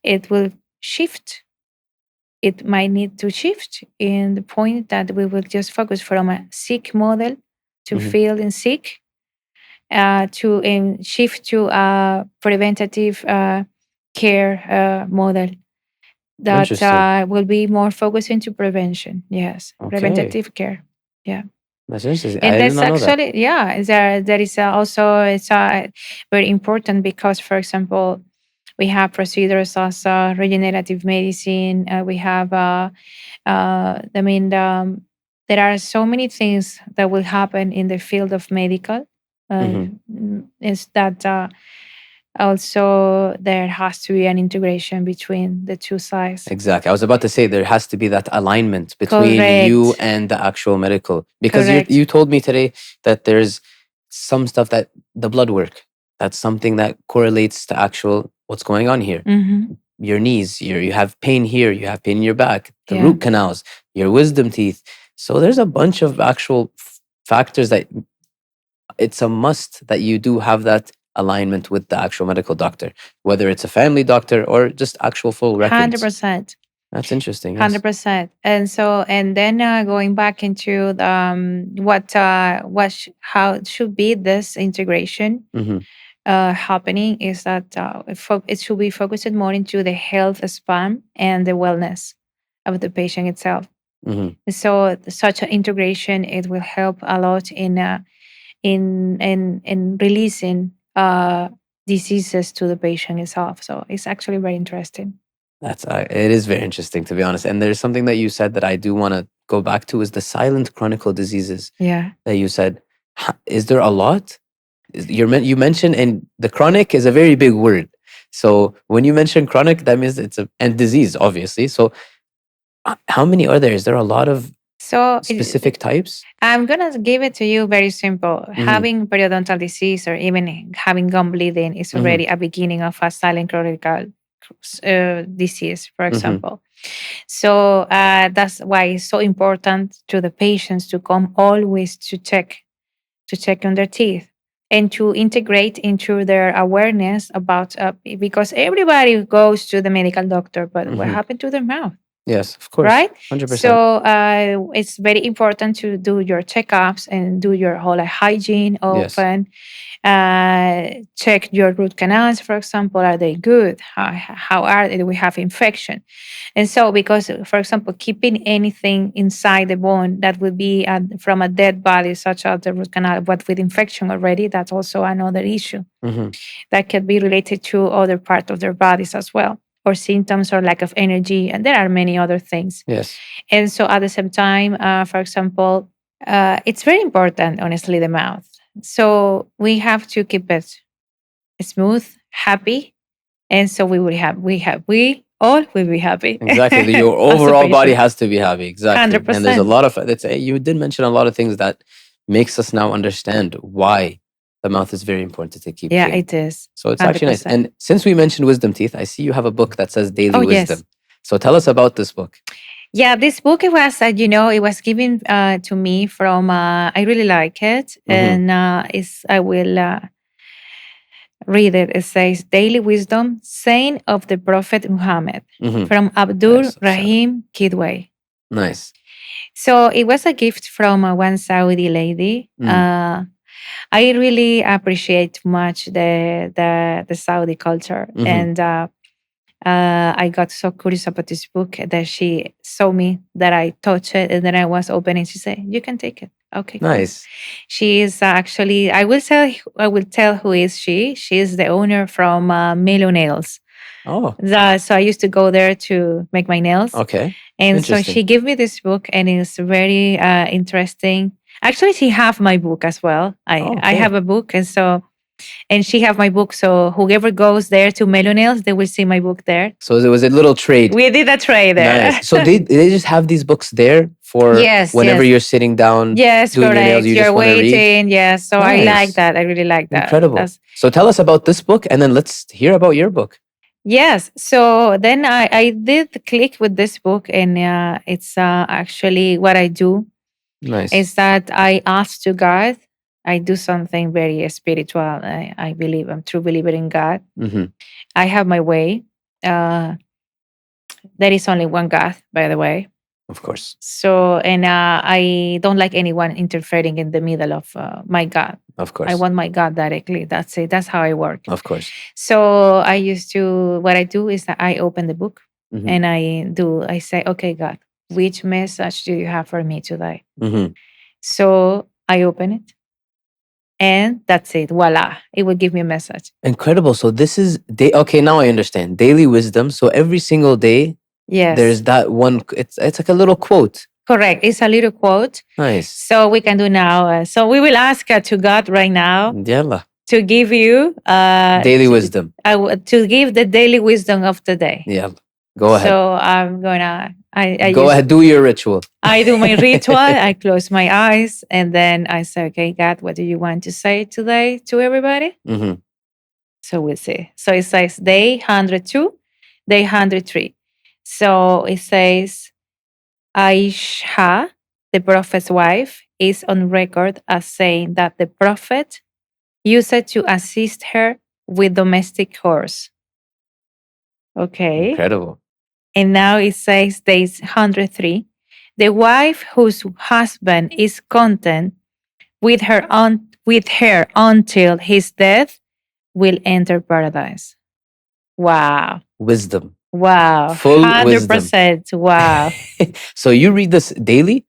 it will shift. It might need to shift in the point that we will just focus from a sick model to Mm-hmm. feeling sick to shift to a preventative care model that Interesting. will be more focused into prevention. Yes, Okay. preventative care. Yeah, That's interesting. and I did that's not know that. actually there is also it's very important because, for example, we have procedures as regenerative medicine. We have I mean there are so many things that will happen in the field of medical. Mm-hmm. Is that also there has to be an integration between the two sides. Exactly. I was about to say there has to be that alignment between you Correct. and the actual medical because you Correct. told me today that there's some stuff that the blood work, that's something that correlates to actual what's going on here. Hmm. Your knees, you have pain here, you have pain in your back, the Yeah. root canals, your wisdom teeth. So there's a bunch of actual factors that it's a must that you do have that alignment with the actual medical doctor, whether it's a family doctor or just actual full records. 100%. That's interesting. Yes. 100%. And so, and then going back into the, how it should be this integration Mm-hmm. happening is that it should be focused more into the health span and the wellness of the patient itself. Mm-hmm. So such an integration, it will help a lot in releasing diseases to the patient itself. So it's actually very interesting. That's it is very interesting to be honest. And there's something that you said that I do want to go back to is the silent chronic diseases Yeah. that you said. Is there a lot? You mentioned, and the chronic is a very big word. So when you mention chronic, that means it's a and disease, obviously. So how many are there? Is there a lot of So specific types? I'm gonna give it to you very simple. Mm-hmm. Having periodontal disease or even having gum bleeding is Mm-hmm. already a beginning of a silent chronic disease, for Mm-hmm. example. So that's why it's so important to the patients to come always to check on their teeth and to integrate into their awareness about because everybody goes to the medical doctor, but what Mm-hmm. happened to their mouth? Yes, of course. right? 100%. So it's very important to do your checkups and do your whole hygiene Yes. often. Check your root canals, for example, are they good? How are they? Do we have infection? And so, because, for example, keeping anything inside the bone that would be from a dead body, such as the root canal, but with infection already, that's also another issue Hmm. that can be related to other parts of their bodies as well, or symptoms or lack of energy. And there are many other things. Yes. And so, at the same time, for example, it's very important, honestly, the mouth. So we have to keep it smooth, happy, and so we all will be happy. Exactly. Your That's super overall body issue. has to be happy. Exactly. And there's a 100%. lot of that's you did mention a lot of things that makes us now understand why the mouth is very important to keep Yeah, clean. it is. So it's actually nice. 100%. And since we mentioned wisdom teeth, I see you have a book that says Daily Oh, yes. Wisdom. So tell us about this book. Yeah, this book, it was, it was given to me from, I really like it. Mm-hmm. And I will read it. It says, Daily Wisdom, Saying of the Prophet Muhammad, Mm-hmm. from Abdul Nice. Rahim Kidway. Nice. So it was a gift from one Saudi lady. Mm. I really appreciate much the Saudi culture, Mm-hmm. and I got so curious about this book that she saw me that I touched it, and then I was opening. She said, "You can take it." Okay, cool. Nice. She is actually. I will tell who is she. She is the owner from Melo Nails. Oh, So I used to go there to make my nails. okay. And so Interesting. she gave me this book, and it's very interesting. Actually, she have my book as well. Oh, I have okay. a book, and she have my book. So whoever goes there to Melonels, they will see my book there. So it was a little trade. We did a trade there. Nice. So they just have these books there for Yes, whenever yes, you're sitting down yes, doing your nails, correct. you You're just want to read. waiting. Yes, so I like Nice. that. I really like that. Incredible. That's So tell us about this book and then let's hear about your book. yes. So then I did click with this book, and it's actually what I do Nice. is that I ask to God. I do something very spiritual. I believe I'm true believer in God. Mm-hmm. I have my way. Uh, there is only one God, by the way. Of course. So, and I don't like anyone interfering in the middle of my God. Of I course. want my God directly. That's it. That's how I work. Of course. So I used to, what I do is that I open the book Mm-hmm. and I say, okay, God, which message do you have for me today? Mm-hmm. So I open it and that's it. Voila. It will give me a message. Incredible. So this is okay, now I understand. Daily wisdom. So every single day Yes. there's that one it's like a little quote. Correct. It's a little quote. Nice. So we can do now. So we will ask to God right now Yalla. to give you Daily wisdom. to give the daily wisdom of the day. Yeah. Go ahead. So I'm gonna Go ahead, do your ritual. I do my ritual. I close my eyes and then I say, okay, God, what do you want to say today to everybody? Mm-hmm. So we'll see. So it says day 102, day 103. So it says Aisha, the prophet's wife, is on record as saying that the prophet used it to assist her with domestic chores. Okay. Incredible. And now it says days 103. The wife whose husband is content with her until his death will enter paradise. Wow. Wisdom. Wow. Full wisdom. 100%. Wow. So you read this daily?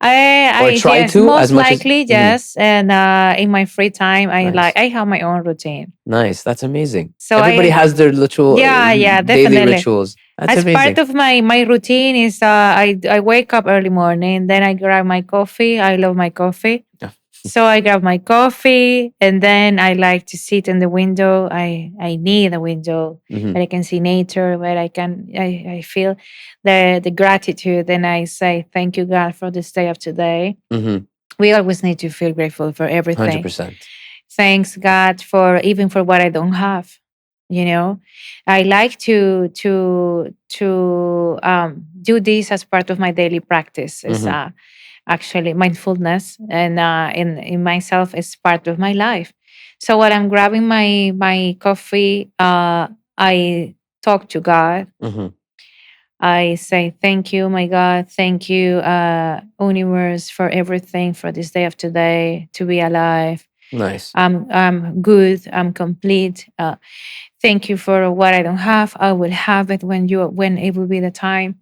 Or try yes, to, most as much as- likely, Mhm. yes. And in my free time, Nice. I have my own routine. Nice. That's amazing. So Everybody has their ritual yeah, daily definitely. rituals. That's As amazing. part of my routine is I wake up early morning, then I grab my coffee. I love my coffee. Yeah. So I grab my coffee and then I like to sit in the window. I need a window Mhm. where I can see nature, where I feel the gratitude and I say thank you God for this day of today. Mhm. We always need to feel grateful for everything. 100%. Thanks God for even for what I don't have. You know, I like to do this as part of my daily practice. Is Mhm. actually mindfulness, and in myself is part of my life. So while I'm grabbing my coffee, I talk to God. Mhm. I say thank you, my God. Thank you, universe, for everything, for this day of today, to be alive. Nice. I'm good. I'm complete. Thank you for what I don't have. I will have it when it will be the time.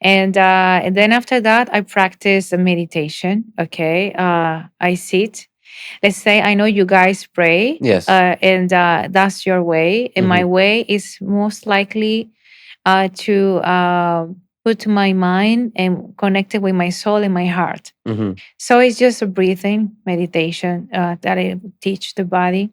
And then after that, I practice a meditation. Okay, I sit. Let's say I know you guys pray, Yes. and that's your way. And Hmm. my way is most likely to put my mind and connect it with my soul and my heart. Hmm. So it's just a breathing meditation that I teach the body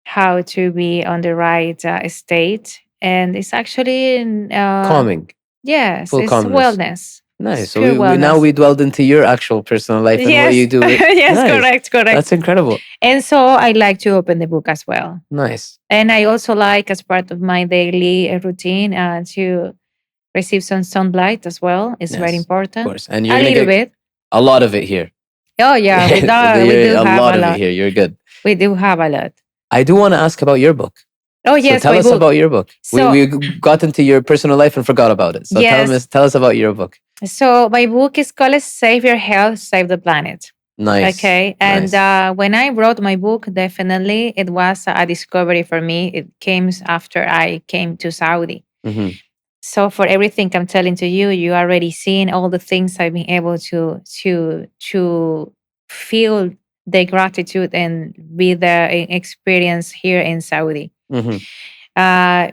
how to be on the right state. And it's actually, Calming, yes, full it's calmness. wellness. It's Nice. So pure we now wellness. we dwelled into your actual personal life and what you Yes, do with. yes, Nice. correct, correct. That's incredible. And so I like to open the book as well. Nice. And I also like, as part of my daily routine, to receive some sunlight as well. It's very Yes, of important. course. And you're A gonna little get bit. a lot of it here. Oh yeah, we You're do a have lot a of it lot. here. You're good. We do have a lot. I do want to ask about your book. Oh So yes, tell my us book. about your book. So We got into your personal life and forgot about it. So yes, tell us about your book. so my book is called "Save Your Health, Save the Planet." Nice, Okay, and nice. when I wrote my book, definitely it was a discovery for me. It came after I came to Saudi. Hmm. So for everything I'm telling to you, you already seen all the things I've been able to feel the gratitude and be the experience here in Saudi. Hmm.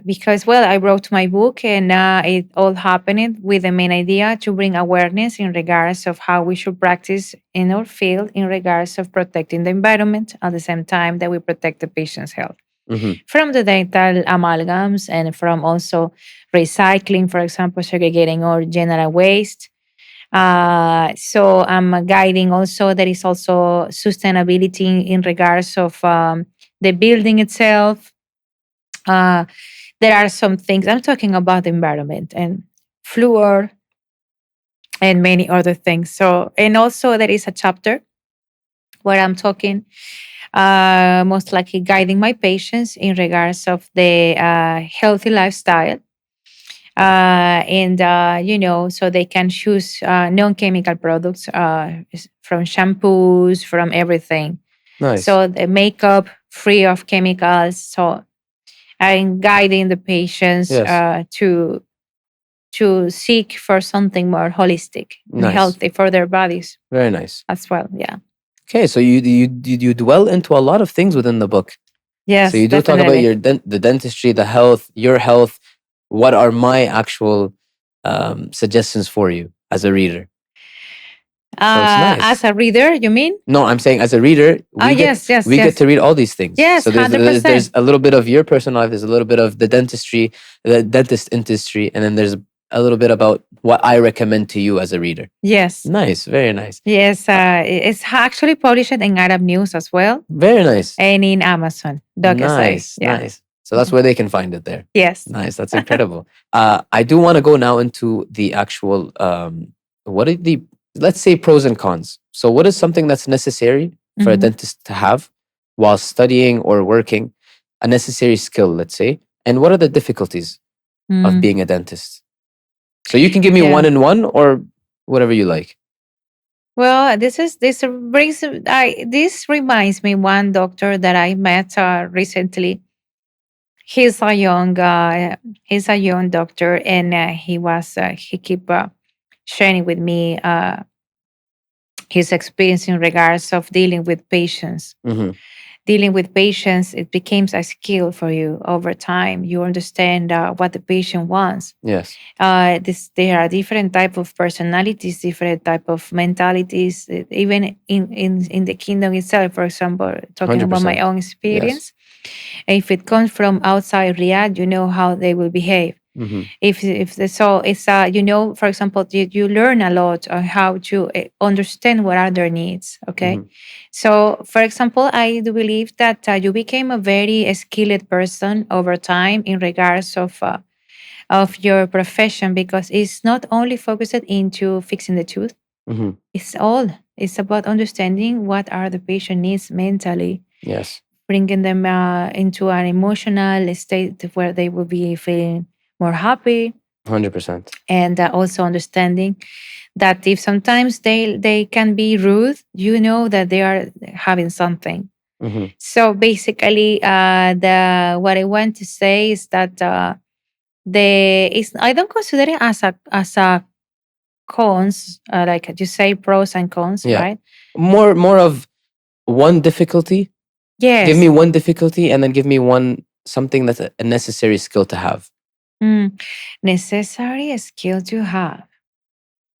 Because well, I wrote my book, and it all happened with the main idea to bring awareness in regards of how we should practice in our field in regards of protecting the environment at the same time that we protect the patient's health Hmm. from the dental amalgams and from also recycling, for example, segregating our general waste. So I'm guiding also, there is also sustainability in regards of the building itself. Uh, there are some things I'm talking about the environment and fluor and many other things. So, and also there is a chapter where I'm talking, most likely guiding my patients in regards of the healthy lifestyle. So they can choose non-chemical products, from shampoos, from everything. Nice. So the makeup free of chemicals. So I'm guiding the patients Yes. to seek for something more holistic and Nice. healthy for their bodies Very nice. as well. Yeah. Okay, so you dwell into a lot of things within the book. So Yes, you do talk about definitely. the dentistry, the health, your health. What are my actual suggestions for you as a reader? So it's As nice. a reader, you mean? No, I'm saying as a reader, Oh, yes, yes, we get yes. to read all these things. Yes, So there's 100%. a little bit of your personal life, there's a little bit of the dentistry, the dentist industry, and then there's a little bit about what I recommend to you as a reader. Yes. Nice, very nice. Yes, it's actually published in Arab News as well Very nice. and in Amazon. Say, Nice, yeah. nice. So that's where they can find it there. Yes. Nice, that's incredible. I do want to go now into the actual what are the, let's say, pros and cons. So what is something that's necessary for a Mhm. dentist to have while studying or working, a necessary skill, let's say, and what are the difficulties of Mm. being a dentist? So you can give me Yeah. one and one or whatever you like. Well, this reminds me one doctor that I met recently. He's a young doctor, and he keep sharing with me his experience in regards of dealing with patients. Hmm. Dealing with patients, it becomes a skill for you over time. You understand what the patient wants. Yes. There are different type of personalities, different type of mentalities, even in the kingdom itself. For example, talking about my 100%. own Yes. experience, if it comes from outside Riyadh, you know how they will behave. Hmm. If the, so it's for example, you learn a lot on how to understand what are their needs. Okay, Hmm. so for example, I do believe that you became a very skilled person over time in regards of your profession, because it's not only focused into fixing the tooth. Hmm. It's about understanding what are the patient needs mentally, Yes. bringing them into an emotional state where they will be feeling more happy, 100%. And also understanding that if sometimes they can be rude, you know that they are having something. Hmm. So basically, the what I want to say is that the is I don't consider it as a cons, like you say, pros and cons, Yeah. right? More of one difficulty. Give me Yes. one difficulty and then give me one something that's a necessary skill to have. Mm. Necessary skill to have.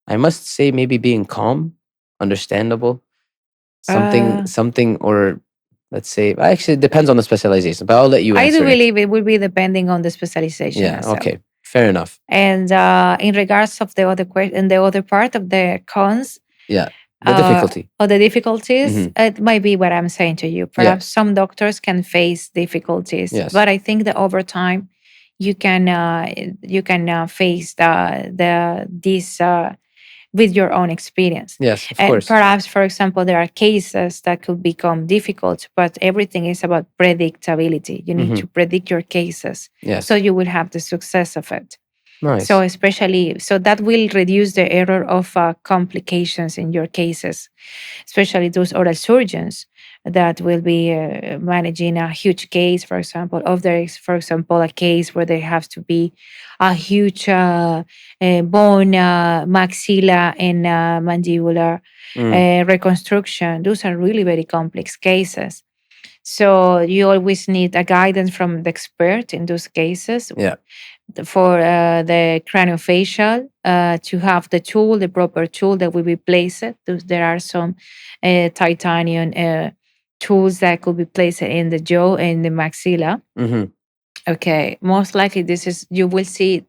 I must say maybe being calm, understandable, Uh, something or let's say actually it depends on the specialization, but I'll let you I do answer it. believe it will be depending on the specialization Yeah, as well. okay. Fair enough. And in regards of the other question, the other part of the cons, Yeah. The difficulty. or the difficulties, Hmm. it might be what I'm saying to you. Yeah. Perhaps some doctors can face difficulties, Yes. but I think that over time, you can face the this with your own experience. Yes, of And course. perhaps, for example, there are cases that could become difficult, but everything is about predictability. You need Hmm. to predict your cases so Yes. you will have the success of it. So Nice. especially, so that will reduce the error of complications in your cases, especially those oral surgeons that will be managing a huge case, for example, if there is, for example, a case where there has to be a huge bone, maxilla, and mandibular Mm. reconstruction. Those are really very complex cases. So you always need a guidance from the expert in those cases Yeah. for the craniofacial to have the tool, the proper tool that will be placed. There are some titanium tools that could be placed in the jaw and the maxilla. Hmm. Okay, most likely this is you will see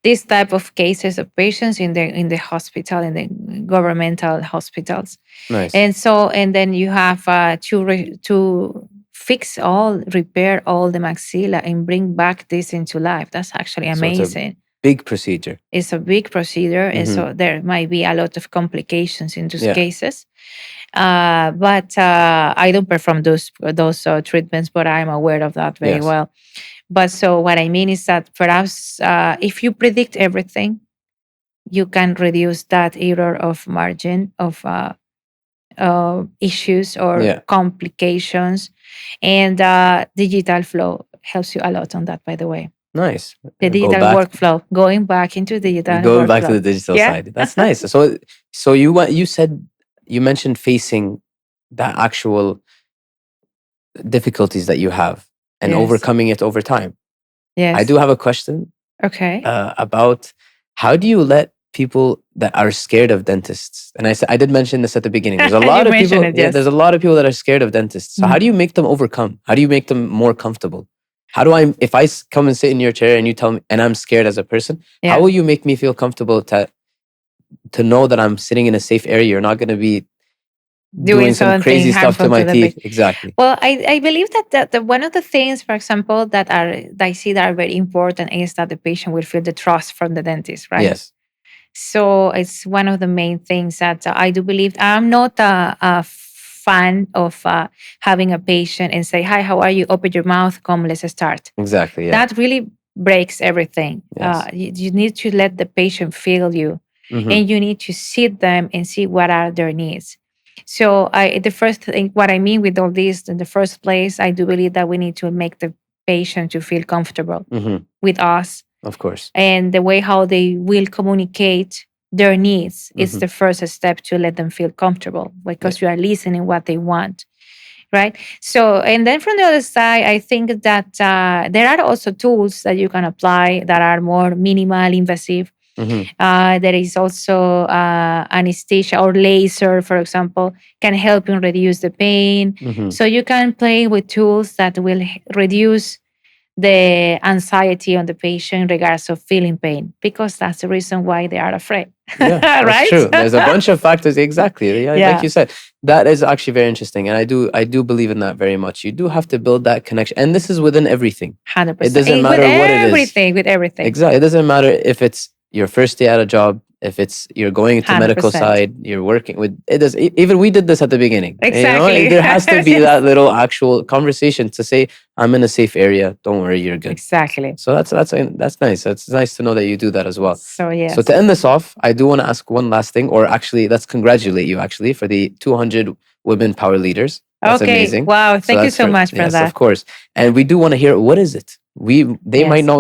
this type of cases of patients in the hospital, in the governmental hospitals. Nice. And then you have to fix all, repair all the maxilla and bring back this into life. That's actually So it's a amazing. big procedure. It's a big procedure, and Hmm. so there might be a lot of complications in those Yeah. cases. But I don't perform those treatments, but I'm aware of that very Yes. well. But so what I mean is that perhaps if you predict everything, you can reduce that error of margin of issues or Yeah. complications. And digital flow helps you a lot on that, by the way. Nice. The Go digital back. workflow, going back into digital Going back to workflow. the digital Yeah. side. That's nice. So you said you mentioned facing the actual difficulties that you have and Yes. overcoming it over time. I Yes. do have a question Okay. about how do you let people that are scared of dentists, and I did mention this at the beginning, there's a You lot of mentioned people, it, yeah, yes. there's a lot of people that are scared of dentists. So how Mhm. do you make them overcome? How do you make them more comfortable? How do I, if I come and sit in your chair and you tell me and I'm scared as a person, how Yeah. will you make me feel comfortable to know that I'm sitting in a safe area? You're not going to be Doing doing some something crazy stuff to harmful my to the teeth. patient. Exactly. Well, I believe that the one of the things, for example, that I see that are very important is that the patient will feel the trust from the dentist, right? Yes. So it's one of the main things that I do believe. I'm not a fan of having a patient and say, "Hi, how are you? Open your mouth, come, let's start." Exactly. Yeah. That really breaks everything. Yes. You need to let the patient feel you, Hmm. and you need to sit them and see what are their needs. So the first thing, what I mean with all this, in the first place, I do believe that we need to make the patient to feel comfortable Hmm. with us, Of course. and the way how they will communicate their needs is Hmm. the first step to let them feel comfortable Yeah. because you are listening what they want, right? So, and then from the other side, I think that there are also tools that you can apply that are more minimal invasive. Hmm. There is also anesthesia or laser, for example, can help you reduce the pain. Hmm. So you can play with tools that will reduce the anxiety on the patient in regards of feeling pain, because that's the reason why they are afraid. Yeah, that's Right? true. There's a bunch of factors. Exactly. Yeah, like Yeah, you said, that is actually very interesting, and I do believe in that very much. You do have to build that connection, and this is within everything. It 100%. doesn't With matter what it is. everything, with everything. Exactly. It doesn't matter if it's your first day at a job, if it's you're going into medical 100%. side, you're working with it. Does even we did this at the beginning? Exactly. There has to be Yes. that little actual conversation to say, "I'm in a safe area. Don't worry, you're good." Exactly. So that's nice. That's nice to know that you do that as well. So So yes. to end this off, I do want to ask one last thing, or actually, let's congratulate you actually for the 200 women power leaders. That's Okay. amazing. Wow. So Thank you that's so for much for yes, of that. course. And we do want to hear what is it. They might Yes. know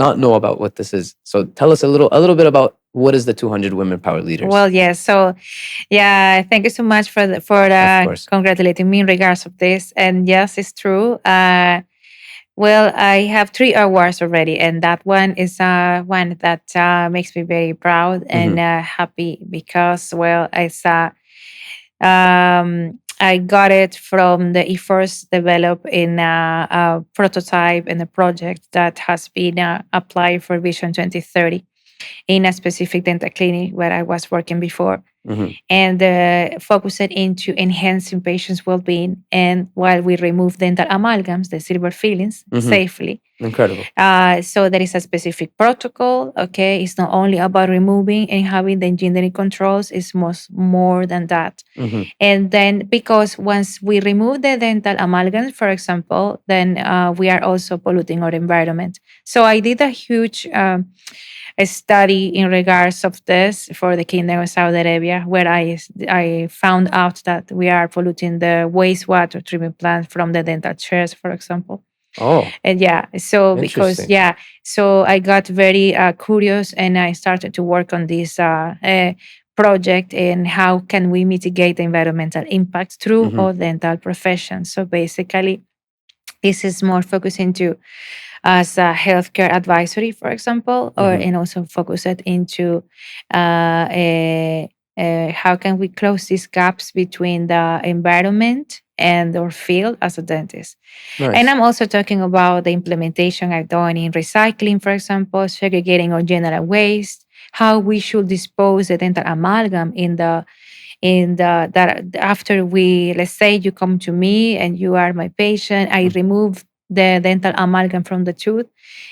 not know about what this is. So tell us a little bit about what is the 200 women power leaders. Well, yes. So, yeah, thank you so much for Of course. congratulating me in regards of this. And yes, it's true. Well, I have 3 awards already, and that one is one that makes me very proud Hmm. and happy because, well, I got it from the efforts developed in a prototype and a project that has been applied for Vision 2030 in a specific dental clinic where I was working before, Hmm. and focused into enhancing patients' well-being. And while we remove dental amalgams, the silver fillings, Hmm. safely. Incredible. So there is a specific protocol. Okay, it's not only about removing and having the engineering controls; it's more than that. Hmm. And then, because once we remove the dental amalgams, for example, then we are also polluting our environment. So I did a huge a study in regards of this for the Kingdom of Saudi Arabia, where I found out that we are polluting the wastewater treatment plant from the dental chairs, for example. Oh, And yeah, so because interesting. yeah, so I got very curious and I started to work on this project and how can we mitigate the environmental impact through Hmm. all dental professions. So basically, this is more focused into as a healthcare advisory, for example, or Hmm. and also focus it into how can we close these gaps between the environment and our field as a dentist. And Nice. I'm also talking about the implementation I've done in recycling, for example, segregating our general waste, how we should dispose the dental amalgam in the that after we, let's say you come to me and you are my patient, I remove the dental amalgam from the tooth,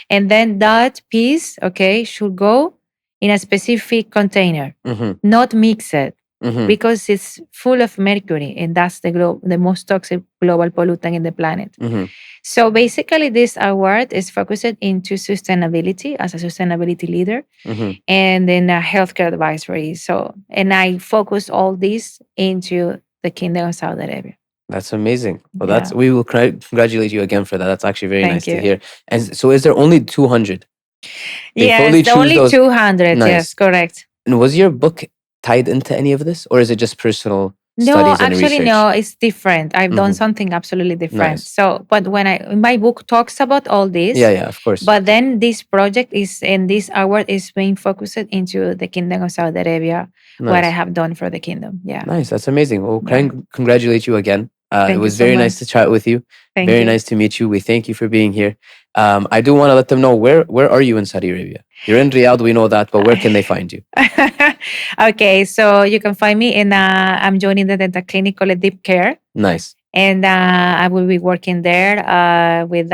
and then that piece, okay, should go in a specific container, Hmm. not mix it, Hmm. because it's full of mercury and that's the most toxic global pollutant in the planet. Hmm. So basically, this award is focused into sustainability as a sustainability leader Hmm. and then healthcare advisory. So, and I focus all this into the Kingdom of Saudi Arabia. That's amazing. Well, Yeah, we will congratulate you again for that. That's actually very thank nice to you. hear. And so, is there only 200? They Yes, fully the choose only those. 200. Yes, Nice. correct. And was your book tied into any of this, or is it just personal No, studies and actually, no, research? it's different. I've done Hmm. something absolutely different. Nice. So, but when my book talks about all Yeah, this, yeah, of course. but then this project is, and this award is being focused into the Kingdom of Saudi Arabia, what I Nice. have done for the kingdom. Yeah, Nice. That's amazing. Well, yeah. congratulate you again. It Thank you was so very nice to much. chat with you. Thank Very you. nice to meet you. We thank you for being here. I do want to let them know where are you in Saudi Arabia? You're in Riyadh, we know that, but where can they find you? Okay, so you can find me in, I'm joining the dental clinic called Deep Care. Nice. And I will be working there with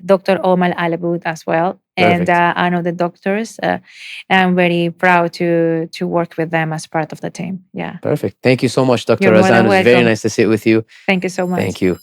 Dr. Omar Alaboud as well. And Perfect. I know the doctors. I'm very proud to work with them as part of the team. Yeah. Perfect. Thank you so much, Dr. You're more Razan. than It was very welcome. nice to sit with you. Thank you so much. Thank you.